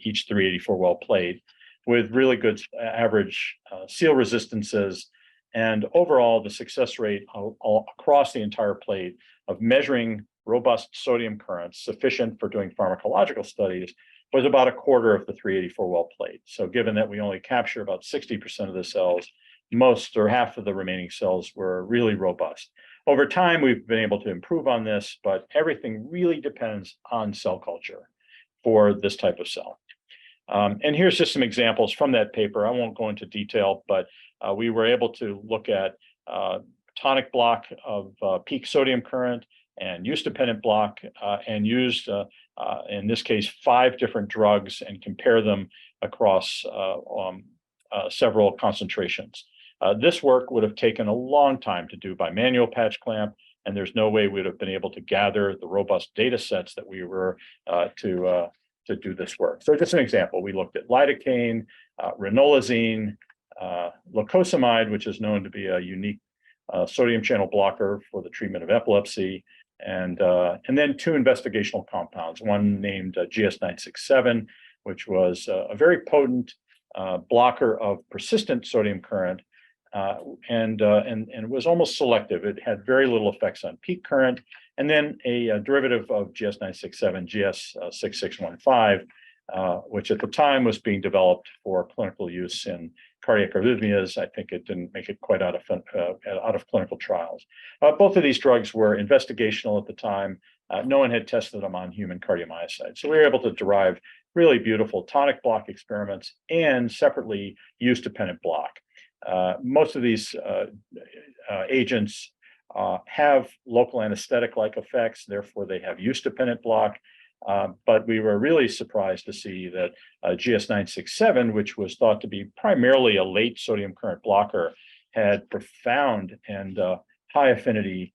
[SPEAKER 5] each 384 well plate, with really good average seal resistances, and overall the success rate all across the entire plate of measuring robust sodium currents sufficient for doing pharmacological studies was about a quarter of the 384 well plate. So given that we only capture about 60% of the cells, most or half of the remaining cells were really robust. Over time, we've been able to improve on this, but everything really depends on cell culture for this type of cell. And here's just some examples from that paper. I won't go into detail, but we were able to look at tonic block of peak sodium current and use-dependent block and used, in this case, 5 different drugs and compare them across several concentrations. This work would have taken a long time to do by manual patch clamp, and there's no way we'd have been able to gather the robust data sets that we were to do this work. So just an example, we looked at lidocaine, ranolazine, lacosamide, which is known to be a unique sodium channel blocker for the treatment of epilepsy, and then 2 investigational compounds, one named GS967, which was a very potent blocker of persistent sodium current, and was almost selective. It had very little effects on peak current, and then a derivative of GS967, GS6615, which at the time was being developed for clinical use in cardiac arrhythmias. I think it didn't make it quite out of clinical trials. Both of these drugs were investigational at the time. No one had tested them on human cardiomyocytes. So we were able to derive really beautiful tonic block experiments and separately use-dependent block. Most of these agents have local anesthetic-like effects, therefore they have use-dependent block. But we were really surprised to see that GS967, which was thought to be primarily a late sodium current blocker, had profound and high affinity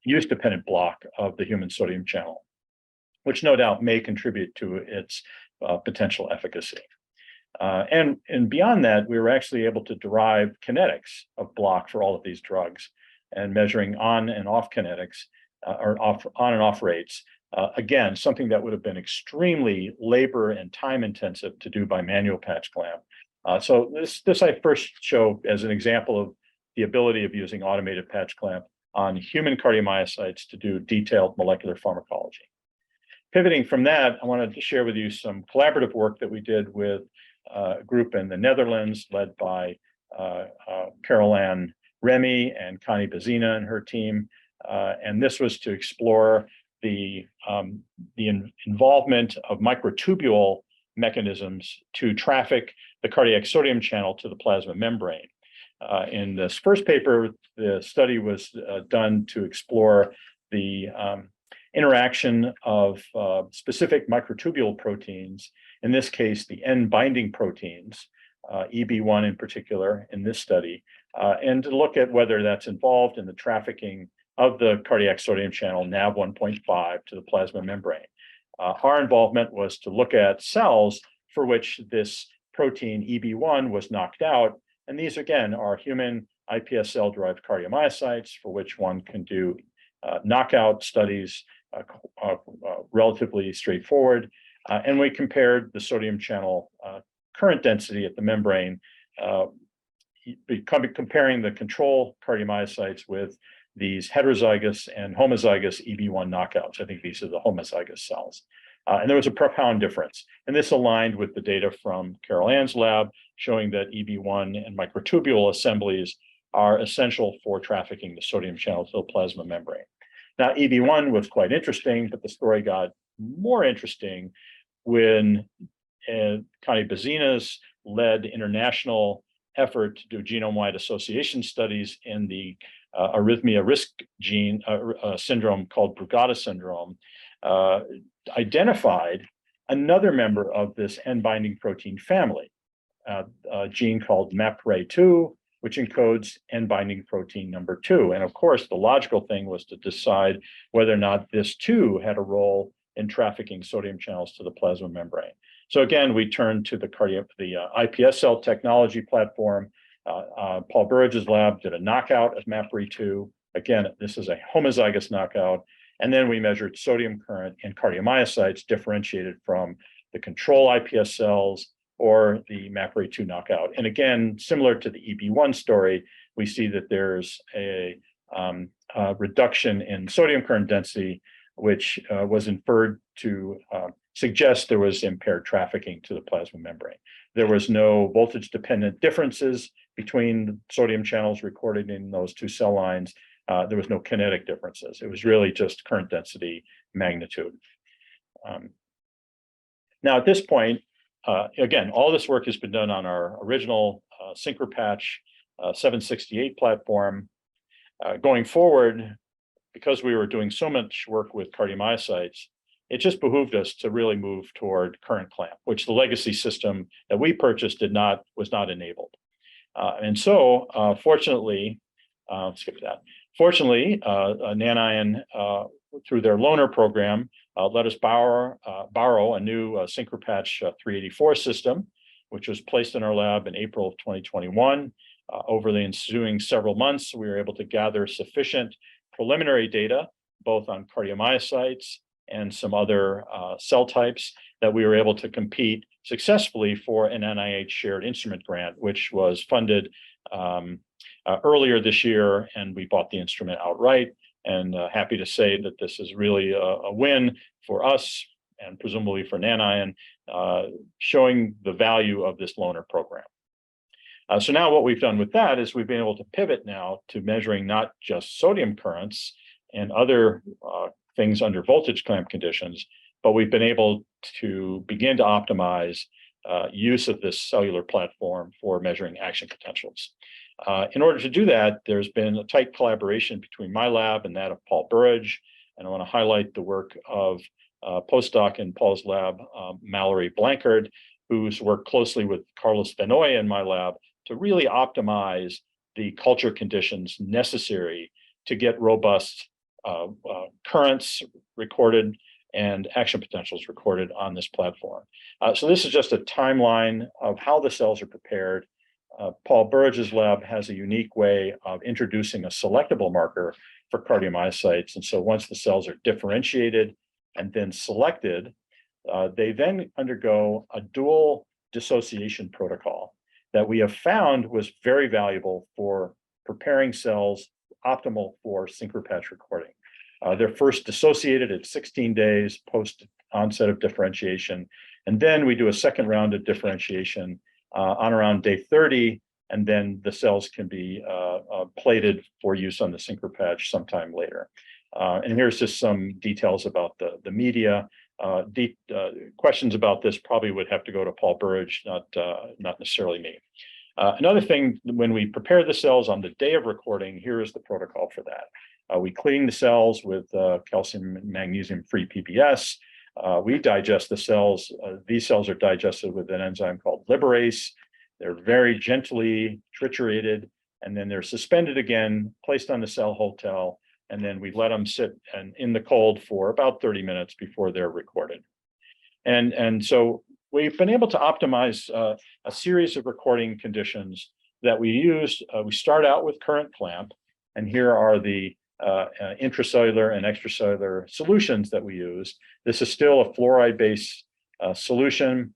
[SPEAKER 5] use-dependent block of the human sodium channel, which no doubt may contribute to its potential efficacy. And beyond that, we were actually able to derive kinetics of block for all of these drugs and measuring on and off kinetics. or on and off rates. Again, something that would have been extremely labor and time intensive to do by manual patch clamp. So this I first show as an example of the ability of using automated patch clamp on human cardiomyocytes to do detailed molecular pharmacology. Pivoting from that, I wanted to share with you some collaborative work that we did with a group in the Netherlands led by Caroline Remy and Connie Bazina and her team. And this was to explore the involvement of microtubule mechanisms to traffic the cardiac sodium channel to the plasma membrane. In this first paper, the study was done to explore the interaction of specific microtubule proteins, in this case, the N-binding proteins, EB1 in particular in this study, and to look at whether that's involved in the trafficking of the cardiac sodium channel NAV 1.5 to the plasma membrane. Our involvement was to look at cells for which this protein EB1 was knocked out. And these, again, are human iPSC-derived cardiomyocytes for which one can do knockout studies, relatively straightforward. And we compared the sodium channel current density at the membrane, comparing the control cardiomyocytes with these heterozygous and homozygous EB1 knockouts. I think these are the homozygous cells. And there was a profound difference. And this aligned with the data from Carol Ann's lab, showing that EB1 and microtubule assemblies are essential for trafficking the sodium channel to the plasma membrane. Now, EB1 was quite interesting, but the story got more interesting when Connie Bazina's led international effort to do genome-wide association studies in the arrhythmia risk gene syndrome called Brugada syndrome, identified another member of this N-binding protein family, a gene called MAPRE2, which encodes N-binding protein number 2. And of course, the logical thing was to decide whether or not this too had a role in trafficking sodium channels to the plasma membrane. So again, we turned to the iPS cell technology platform. Paul Burridge's lab did a knockout of MAPRE2. Again, this is a homozygous knockout. And then we measured sodium current in cardiomyocytes differentiated from the control iPS cells or the MAPRE2 knockout. And again, similar to the EB1 story, we see that there's a reduction in sodium current density, which was inferred to suggest there was impaired trafficking to the plasma membrane. There was no voltage-dependent differences between the sodium channels recorded in those two cell lines. There was no kinetic differences. It was really just current density magnitude. Now, at this point, again, all this work has been done on our original SyncroPatch 768 platform. Going forward, because we were doing so much work with cardiomyocytes, it just behooved us to really move toward current clamp, which the legacy system that we purchased was not enabled. And so, fortunately, skip that. Fortunately, Nanion, through their loaner program, let us borrow a new SyncroPatch 384 system, which was placed in our lab in April of 2021. Over the ensuing several months, we were able to gather sufficient preliminary data, both on cardiomyocytes and some other cell types, that we were able to compete successfully for an NIH shared instrument grant, which was funded earlier this year, and we bought the instrument outright. And happy to say that this is really a win for us and presumably for Nanion, showing the value of this loaner program. So now what we've done with that is we've been able to pivot now to measuring not just sodium currents and other things under voltage clamp conditions, but we've been able to begin to optimize use of this cellular platform for measuring action potentials. In order to do that, there's been a tight collaboration between my lab and that of Paul Burridge. And I want to highlight the work of postdoc in Paul's lab, Mallory Blankard, who's worked closely with Carlos Benoit in my lab to really optimize the culture conditions necessary to get robust currents recorded and action potentials recorded on this platform. So this is just a timeline of how the cells are prepared. Paul Burridge's lab has a unique way of introducing a selectable marker for cardiomyocytes. And so once the cells are differentiated and then selected, they then undergo a dual dissociation protocol that we have found was very valuable for preparing cells optimal for SyncroPatch recording. They're first dissociated at 16 days post onset of differentiation. And then we do a second round of differentiation on around day 30, and then the cells can be plated for use on the SyncroPatch sometime later. And here's just some details about the media. Questions about this probably would have to go to Paul Burridge, not necessarily me. Another thing, when we prepare the cells on the day of recording, here is the protocol for that. We clean the cells with calcium and magnesium-free PBS. We digest the cells. These cells are digested with an enzyme called liberase. They're very gently triturated, and then they're suspended again, placed on the cell hotel, and then we let them sit in the cold for about 30 minutes before they're recorded. And so we've been able to optimize a series of recording conditions that we used. We start out with current clamp, and here are the intracellular and extracellular solutions that we use. This is still a fluoride-based solution.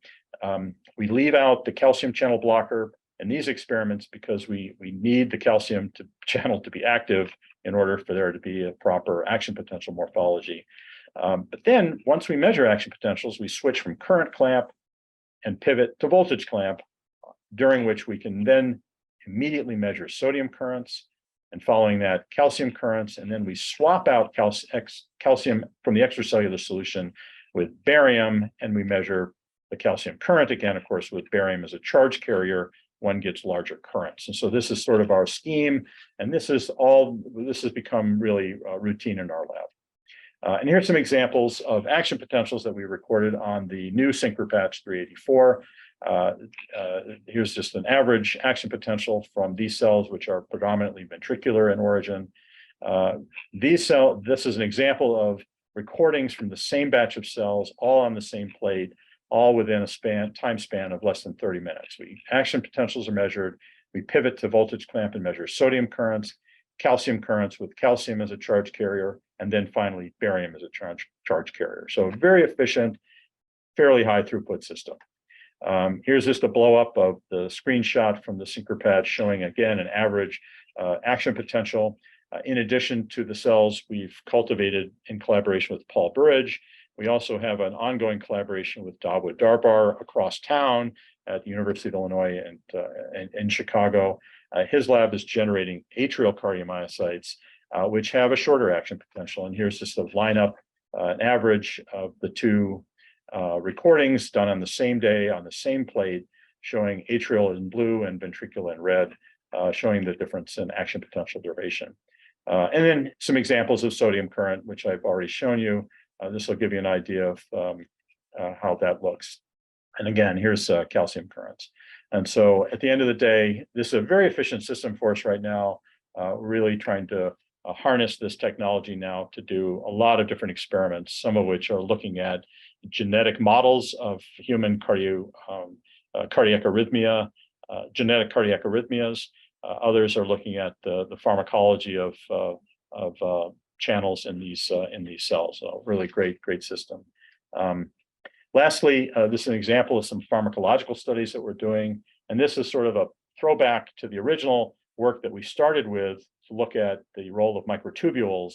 [SPEAKER 5] We leave out the calcium channel blocker in these experiments because we need the calcium channel to be active in order for there to be a proper action potential morphology. But then once we measure action potentials, we switch from current clamp and pivot to voltage clamp, during which we can then immediately measure sodium currents, and following that calcium currents, and then we swap out calcium from the extracellular solution with barium, and we measure the calcium current again. Of course, with barium as a charge carrier, one gets larger currents. And so this is sort of our scheme, and this has become really routine in our lab. And here's some examples of action potentials that we recorded on the new SyncroPatch 384. Here's just an average action potential from these cells, which are predominantly ventricular in origin. This is an example of recordings from the same batch of cells, all on the same plate, all within a time span of less than 30 minutes. Action potentials are measured. We pivot to voltage clamp and measure sodium currents, calcium currents with calcium as a charge carrier, and then finally barium as a charge carrier. So a very efficient, fairly high throughput system. Here's just a blow up of the screenshot from the SyncroPatch showing again an average action potential. In addition to the cells we've cultivated in collaboration with Paul Burridge, we also have an ongoing collaboration with Dawood Darbar across town at the University of Illinois and in Chicago. His lab is generating atrial cardiomyocytes, which have a shorter action potential. And here's just a lineup, an average of the two recordings done on the same day on the same plate, showing atrial in blue and ventricular in red, showing the difference in action potential duration. And then some examples of sodium current, which I've already shown you. This will give you an idea of how that looks. And again, here's calcium currents. And so at the end of the day, this is a very efficient system for us right now, really trying to harness this technology now to do a lot of different experiments, some of which are looking at genetic models of human cardiac arrhythmia, genetic cardiac arrhythmias. Others are looking at the pharmacology of channels in these cells. So really great system. Lastly, this is an example of some pharmacological studies that we're doing, and this is sort of a throwback to the original work that we started with to look at the role of microtubules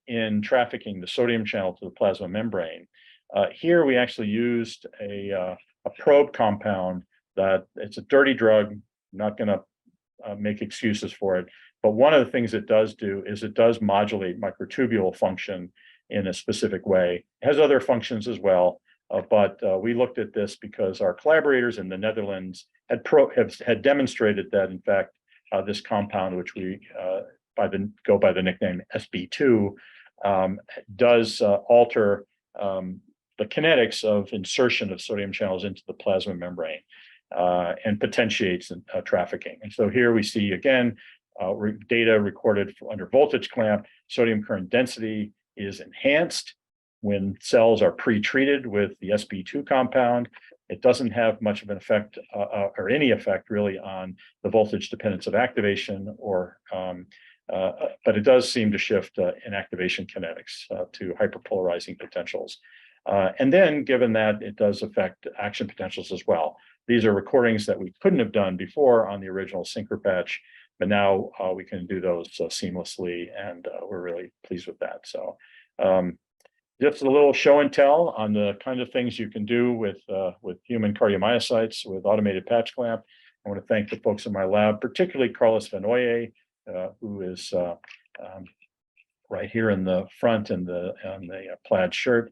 [SPEAKER 5] in trafficking the sodium channel to the plasma membrane. Here we actually used a probe compound that it's a dirty drug. I'm not going to make excuses for it, but one of the things it does do is it does modulate microtubule function in a specific way. It has other functions as well, but we looked at this because our collaborators in the Netherlands had demonstrated that, in fact, this compound, which we go by the nickname SB2, does alter the kinetics of insertion of sodium channels into the plasma membrane and potentiates trafficking. And so here we see again data recorded under voltage clamp. Sodium current density is enhanced when cells are pre-treated with the SB2 compound. It doesn't have much of an effect or any effect really on the voltage dependence of activation, but it does seem to shift inactivation kinetics to hyperpolarizing potentials. And then given that it does affect action potentials as well. These are recordings that we couldn't have done before on the original SyncroPatch, but now we can do those seamlessly, and we're really pleased with that. So just a little show and tell on the kind of things you can do with human cardiomyocytes with automated patch clamp. I want to thank the folks in my lab, particularly Carlos Vanoye, who is right here in the front in the plaid shirt.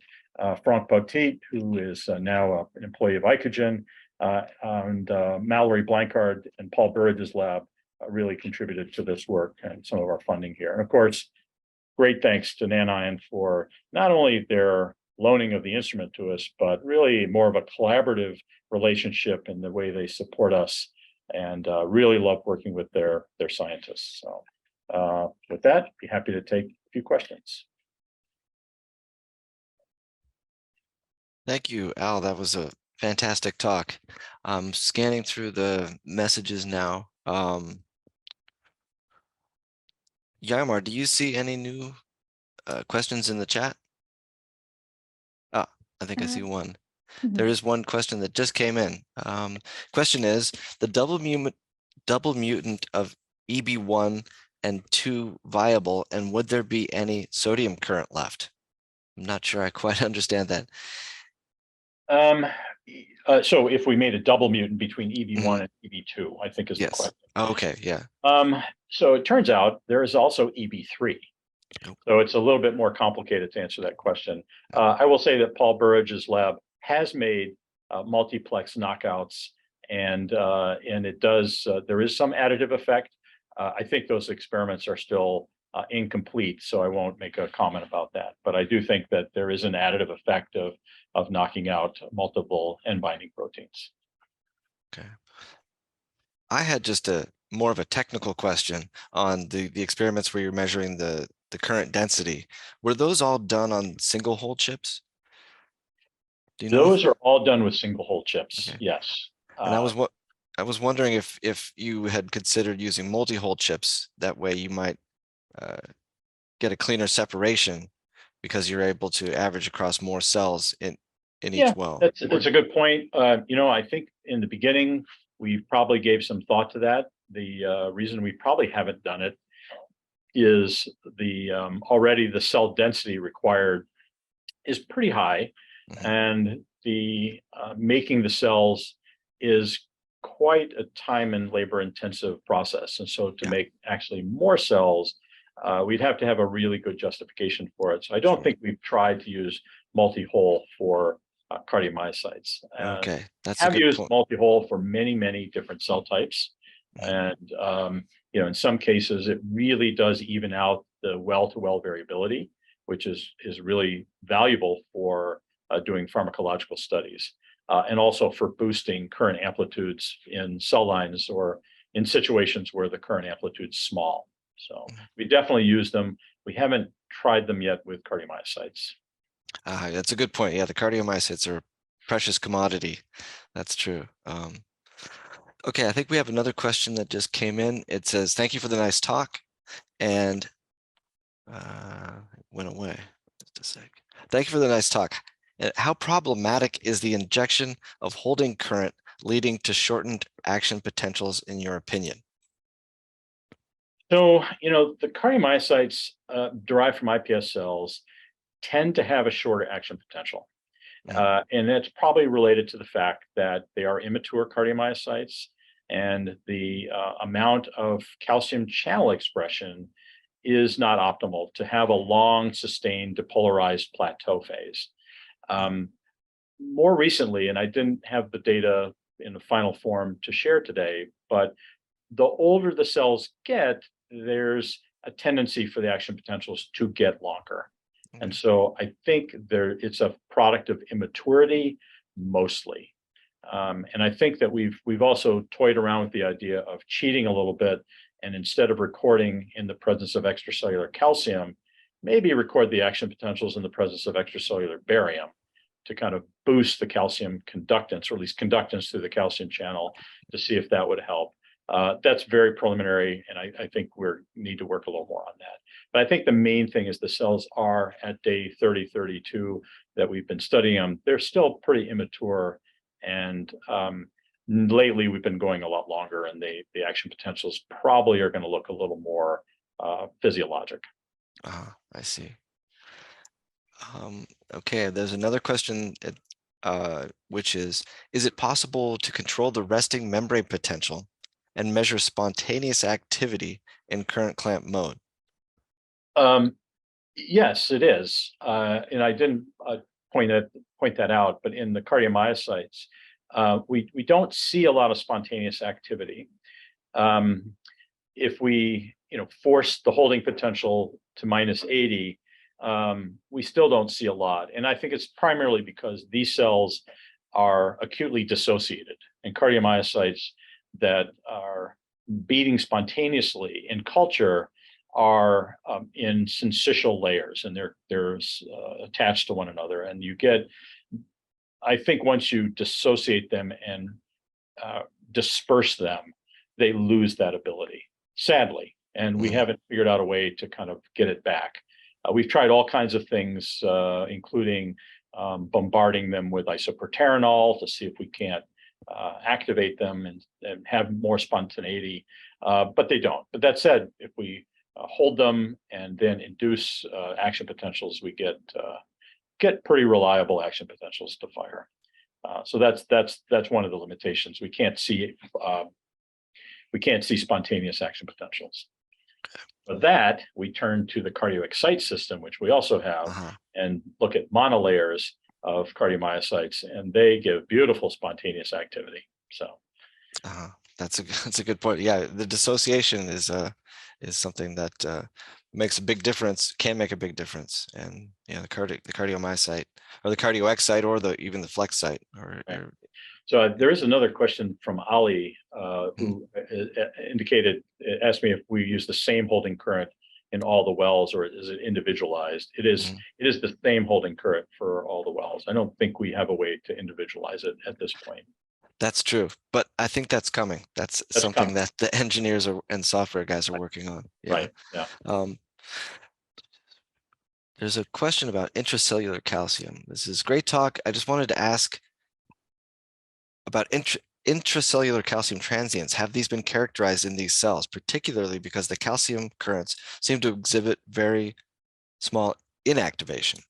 [SPEAKER 5] Franck Bautit, who is now an employee of Icogen, and Mallory Blancard and Paul Burridge's lab really contributed to this work and some of our funding here. And of course, great thanks to Nanion for not only their loaning of the instrument to us, but really more of a collaborative relationship in the way they support us, and really love working with their scientists. So with that, be happy to take a few questions.
[SPEAKER 2] Thank you, Al. That was a fantastic talk. I'm scanning through the messages now. Yarmar, do you see any new questions in the chat? Ah, I think I see one. There is one question that just came in. Question is, the double mutant of EB1 and 2 viable, and would there be any sodium current left? I'm not sure I quite understand that.
[SPEAKER 5] So if we made a double mutant between EB1 and EB2, I think is the question.
[SPEAKER 2] Okay, yeah.
[SPEAKER 5] So it turns out there is also EB3. So it's a little bit more complicated to answer that question. I will say that Paul Burridge's lab has made multiplex knockouts, and it does, there is some additive effect. I think those experiments are still incomplete, so I won't make a comment about that. But I do think that there is an additive effect of knocking out multiple end-binding proteins.
[SPEAKER 2] Okay. I had just more of a technical question on the experiments where you're measuring the current density. Were those all done on single hole chips? Do you know?
[SPEAKER 5] Those are all done with single hole chips. Okay. Yes.
[SPEAKER 2] And I was wondering if you had considered using multi-hole chips. That way you might get a cleaner separation because you're able to average across more cells in each well.
[SPEAKER 5] That's a good point. I think in the beginning, we probably gave some thought to that. The reason we probably haven't done it is already the cell density required is pretty high, and the making the cells is quite a time and labor intensive process. And so to make actually more cells, we'd have to have a really good justification for it. So I don't think we've tried to use multi-hole for cardiomyocytes.
[SPEAKER 2] Okay, that's
[SPEAKER 5] have used multi-hole for many different cell types, and in some cases it really does even out the well-to-well variability, which is really valuable for doing pharmacological studies, and also for boosting current amplitudes in cell lines or in situations where the current amplitude is small. So we definitely use them. We haven't tried them yet with cardiomyocytes.
[SPEAKER 2] That's a good point. Yeah, the cardiomyocytes are a precious commodity. That's true. Okay, I think we have another question that just came in. It says, thank you for the nice talk. And it went away. Just a sec. Thank you for the nice talk. How problematic is the injection of holding current leading to shortened action potentials in your opinion?
[SPEAKER 5] So, the cardiomyocytes derived from iPS cells tend to have a shorter action potential. And that's probably related to the fact that they are immature cardiomyocytes, and the amount of calcium channel expression is not optimal to have a long, sustained, depolarized plateau phase. More recently, and I didn't have the data in the final form to share today, but the older the cells get, there's a tendency for the action potentials to get longer. And so I think it's a product of immaturity mostly. And I think that we've also toyed around with the idea of cheating a little bit, and instead of recording in the presence of extracellular calcium, maybe record the action potentials in the presence of extracellular barium. to kind of boost the calcium conductance, or at least conductance through the calcium channel, to see if that would help. That's very preliminary, and I think we need to work a little more on that. But I think the main thing is the cells are at day 30, 32 that we've been studying them. They're still pretty immature, and lately we've been going a lot longer, and the action potentials probably are going to look a little more physiologic.
[SPEAKER 2] I see. Okay, there's another question, which is it possible to control the resting membrane potential and measure spontaneous activity in current clamp mode?
[SPEAKER 5] Yes, it is. And I didn't point that out, but in the cardiomyocytes, we don't see a lot of spontaneous activity. If we force the holding potential to -80, we still don't see a lot. And I think it's primarily because these cells are acutely dissociated, and cardiomyocytes that are beating spontaneously in culture are in syncytial layers, and they're attached to one another. And you get, I think once you dissociate them and disperse them, they lose that ability, sadly. And we haven't figured out a way to kind of get it back. We've tried all kinds of things, including bombarding them with isoproterenol to see if we can't activate them and have more spontaneity, but they don't. But that said, if we hold them and then induce action potentials, we get pretty reliable action potentials to fire. So that's one of the limitations. We can't see spontaneous action potentials. For that, we turn to the CardioExcite system, which we also have, and look at monolayers of cardiomyocytes, and they give beautiful spontaneous activity. So
[SPEAKER 2] that's a good point. Yeah, the dissociation is something that makes a big difference, can make a big difference. And the cardiomyocyte, or the CardioExcite, or even the flex site.
[SPEAKER 5] So there is another question from Ali, who asked me if we use the same holding current in all the wells, or is it individualized? It is the same holding current for all the wells. I don't think we have a way to individualize it at this point.
[SPEAKER 2] That's true, but I think that's coming. That's something
[SPEAKER 5] coming.
[SPEAKER 2] that the engineers and software guys are working on. Yeah.
[SPEAKER 5] Right. Yeah.
[SPEAKER 2] There's a question about intracellular calcium. This is great talk. I just wanted to ask about intracellular calcium transients. Have these been characterized in these cells, particularly because the calcium currents seem to exhibit very small inactivation?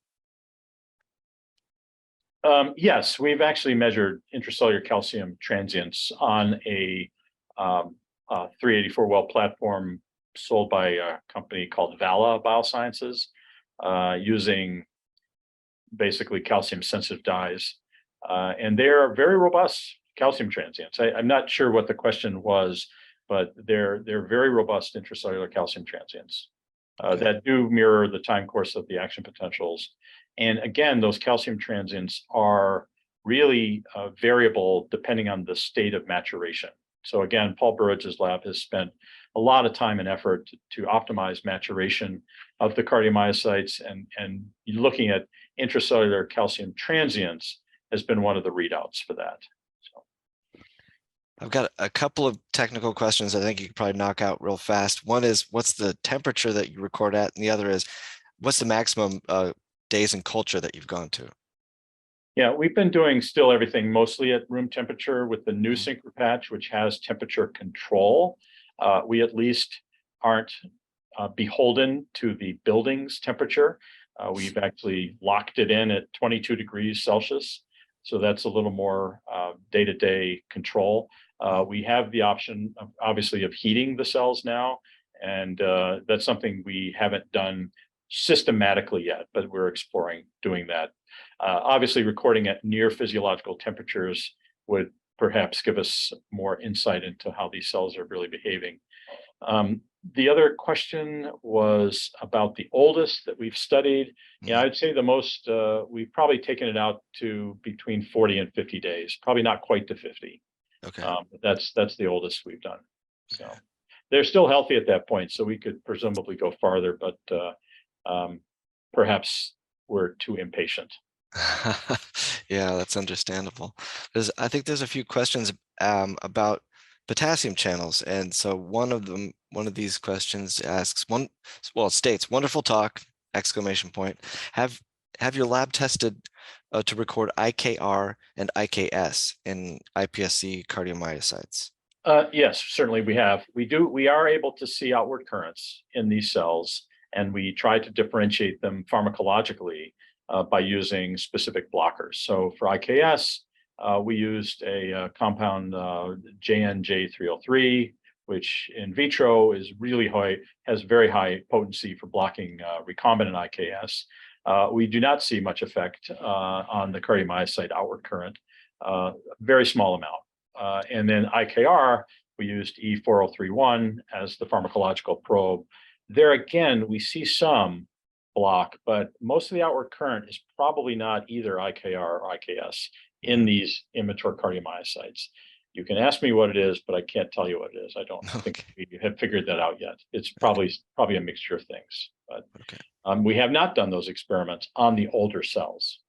[SPEAKER 5] Yes, we've actually measured intracellular calcium transients on a 384 well platform sold by a company called Vala Biosciences, using basically calcium sensitive dyes. And they're very robust calcium transients. I'm not sure what the question was, but they're very robust intracellular calcium transients that do mirror the time course of the action potentials. And again, those calcium transients are really variable depending on the state of maturation. So again, Paul Burridge's lab has spent a lot of time and effort to optimize maturation of the cardiomyocytes, and looking at intracellular calcium transients has been one of the readouts for that. So
[SPEAKER 2] I've got a couple of technical questions I think you could probably knock out real fast. One is, what's the temperature that you record at? And the other is, what's the maximum days in culture that you've gone to?
[SPEAKER 5] Yeah, we've been doing still everything mostly at room temperature with the new SyncroPatch, which has temperature control. We at least aren't beholden to the building's temperature. We've actually locked it in at 22 degrees Celsius. So that's a little more day-to-day control. We have the option, obviously, of heating the cells now, and that's something we haven't done systematically yet, but we're exploring doing that. Obviously, recording at near physiological temperatures would perhaps give us more insight into how these cells are really behaving. The other question was about the oldest that we've studied. Yeah, I'd say the most, we've probably taken it out to between 40 and 50 days, probably not quite to 50.
[SPEAKER 2] Okay.
[SPEAKER 5] That's the oldest we've done. So they're still healthy at that point, so we could presumably go farther, but perhaps we're too impatient.
[SPEAKER 2] Yeah, that's understandable. I think there's a few questions about potassium channels. And so one of these questions asks it states, wonderful talk, exclamation point. Have your lab tested to record IKR and IKS in iPSC cardiomyocytes?
[SPEAKER 5] Yes, certainly we have. We are able to see outward currents in these cells, and we try to differentiate them pharmacologically by using specific blockers. So for IKS, we used a compound JNJ303, which in vitro is really high, has very high potency for blocking recombinant IKS. We do not see much effect on the cardiomyocyte outward current, very small amount. And then IKR, we used E4031 as the pharmacological probe. There again, we see some block, but most of the outward current is probably not either IKR or IKS in these immature cardiomyocytes. You can ask me what it is, but I can't tell you what it is. I don't think we have figured that out yet. It's probably a mixture of things, but we have not done those experiments on the older cells.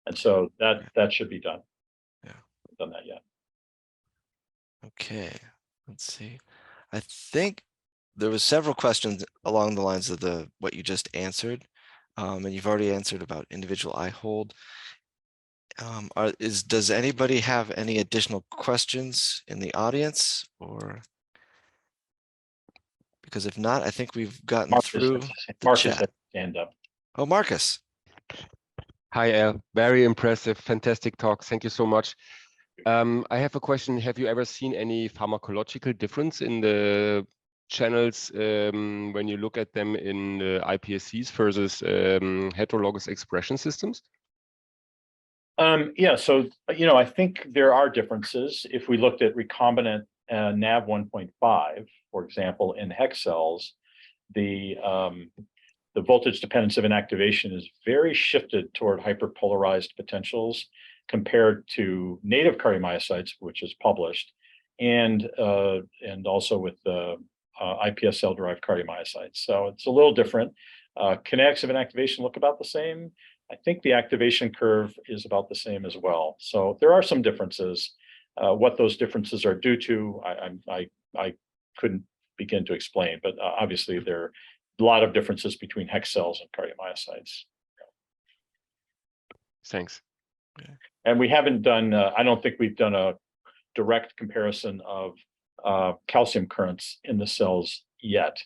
[SPEAKER 5] And so that should be done.
[SPEAKER 2] Yeah.
[SPEAKER 5] Haven't done that yet.
[SPEAKER 2] Okay, let's see. I think there was several questions along the lines of what you just answered, and you've already answered about individual eye hold. Does anybody have any additional questions in the audience, or because if not, I think we've gotten through the chat.
[SPEAKER 5] Has hand up.
[SPEAKER 2] Oh, Marcus.
[SPEAKER 4] Hi, Al. Very impressive, fantastic talk. Thank you so much. I have a question. Have you ever seen any pharmacological difference in the channels when you look at them in iPSCs versus heterologous expression systems?
[SPEAKER 5] Yeah, so I think there are differences. If we looked at recombinant NAV 1.5, for example, in hex cells, the voltage dependence of inactivation is very shifted toward hyperpolarized potentials compared to native cardiomyocytes, which is published, and also with the iPSC-derived cardiomyocytes. So it's a little different. Kinetics of inactivation look about the same. I think the activation curve is about the same as well. So there are some differences. What those differences are due to, I couldn't begin to explain, but obviously there are a lot of differences between hex cells and cardiomyocytes.
[SPEAKER 4] Thanks.
[SPEAKER 5] And we haven't done, I don't think we've done a direct comparison of calcium currents in the cells yet.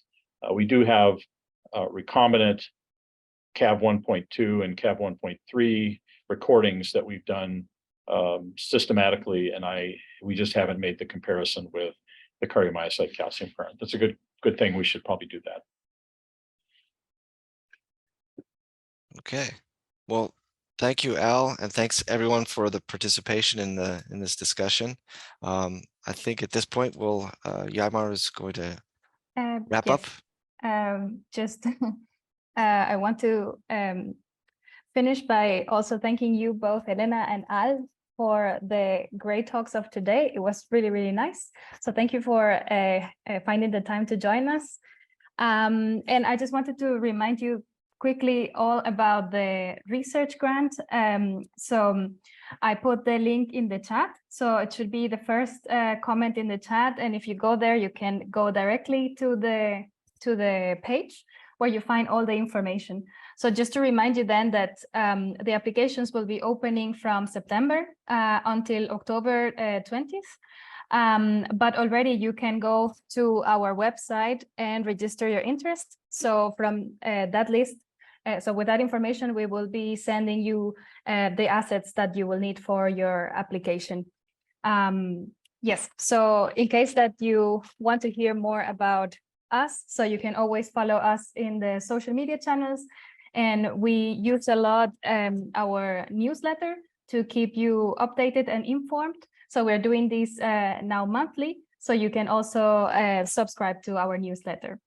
[SPEAKER 5] We do have recombinant CAV 1.2 and CAV 1.3 recordings that we've done systematically, and we just haven't made the comparison with the cardiomyocyte calcium current. That's a good thing. We should probably do that.
[SPEAKER 2] Okay. Well, thank you, Al, and thanks everyone for the participation in this discussion. I think at this point, Yamar is going to wrap up.
[SPEAKER 1] I want to finish by also thanking you both, Elena and Al, for the great talks of today. It was really, really nice. So thank you for finding the time to join us. And I just wanted to remind you quickly all about the research grant. So I put the link in the chat. So it should be the first comment in the chat. And if you go there, you can go directly to the page where you find all the information. So just to remind you then that the applications will be opening from September until October 20th. But already you can go to our website and register your interest. So from that list, so with that information, we will be sending you the assets that you will need for your application. Yes, so in case that you want to hear more about us, so you can always follow us in the social media channels, and we use a lot our newsletter to keep you updated and informed. So we're doing this now monthly, so you can also subscribe to our newsletter.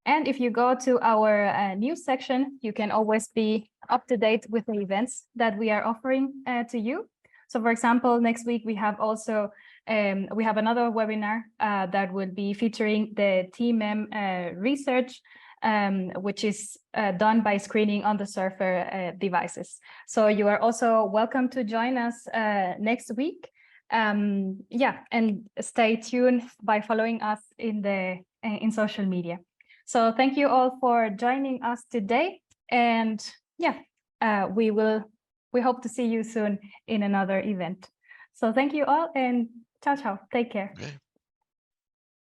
[SPEAKER 1] And if you go to our news section, you can always be up to date with the events that we are offering to you. So for example, next week we have also we have another webinar that will be featuring the TMEM research which is done by screening on the surfer devices. So you are also welcome to join us next week. Yeah, and stay tuned by following us in social media. So thank you all for joining us today. And yeah, we hope to see you soon in another event. So thank you all, and ciao, ciao. Take care.
[SPEAKER 2] Okay.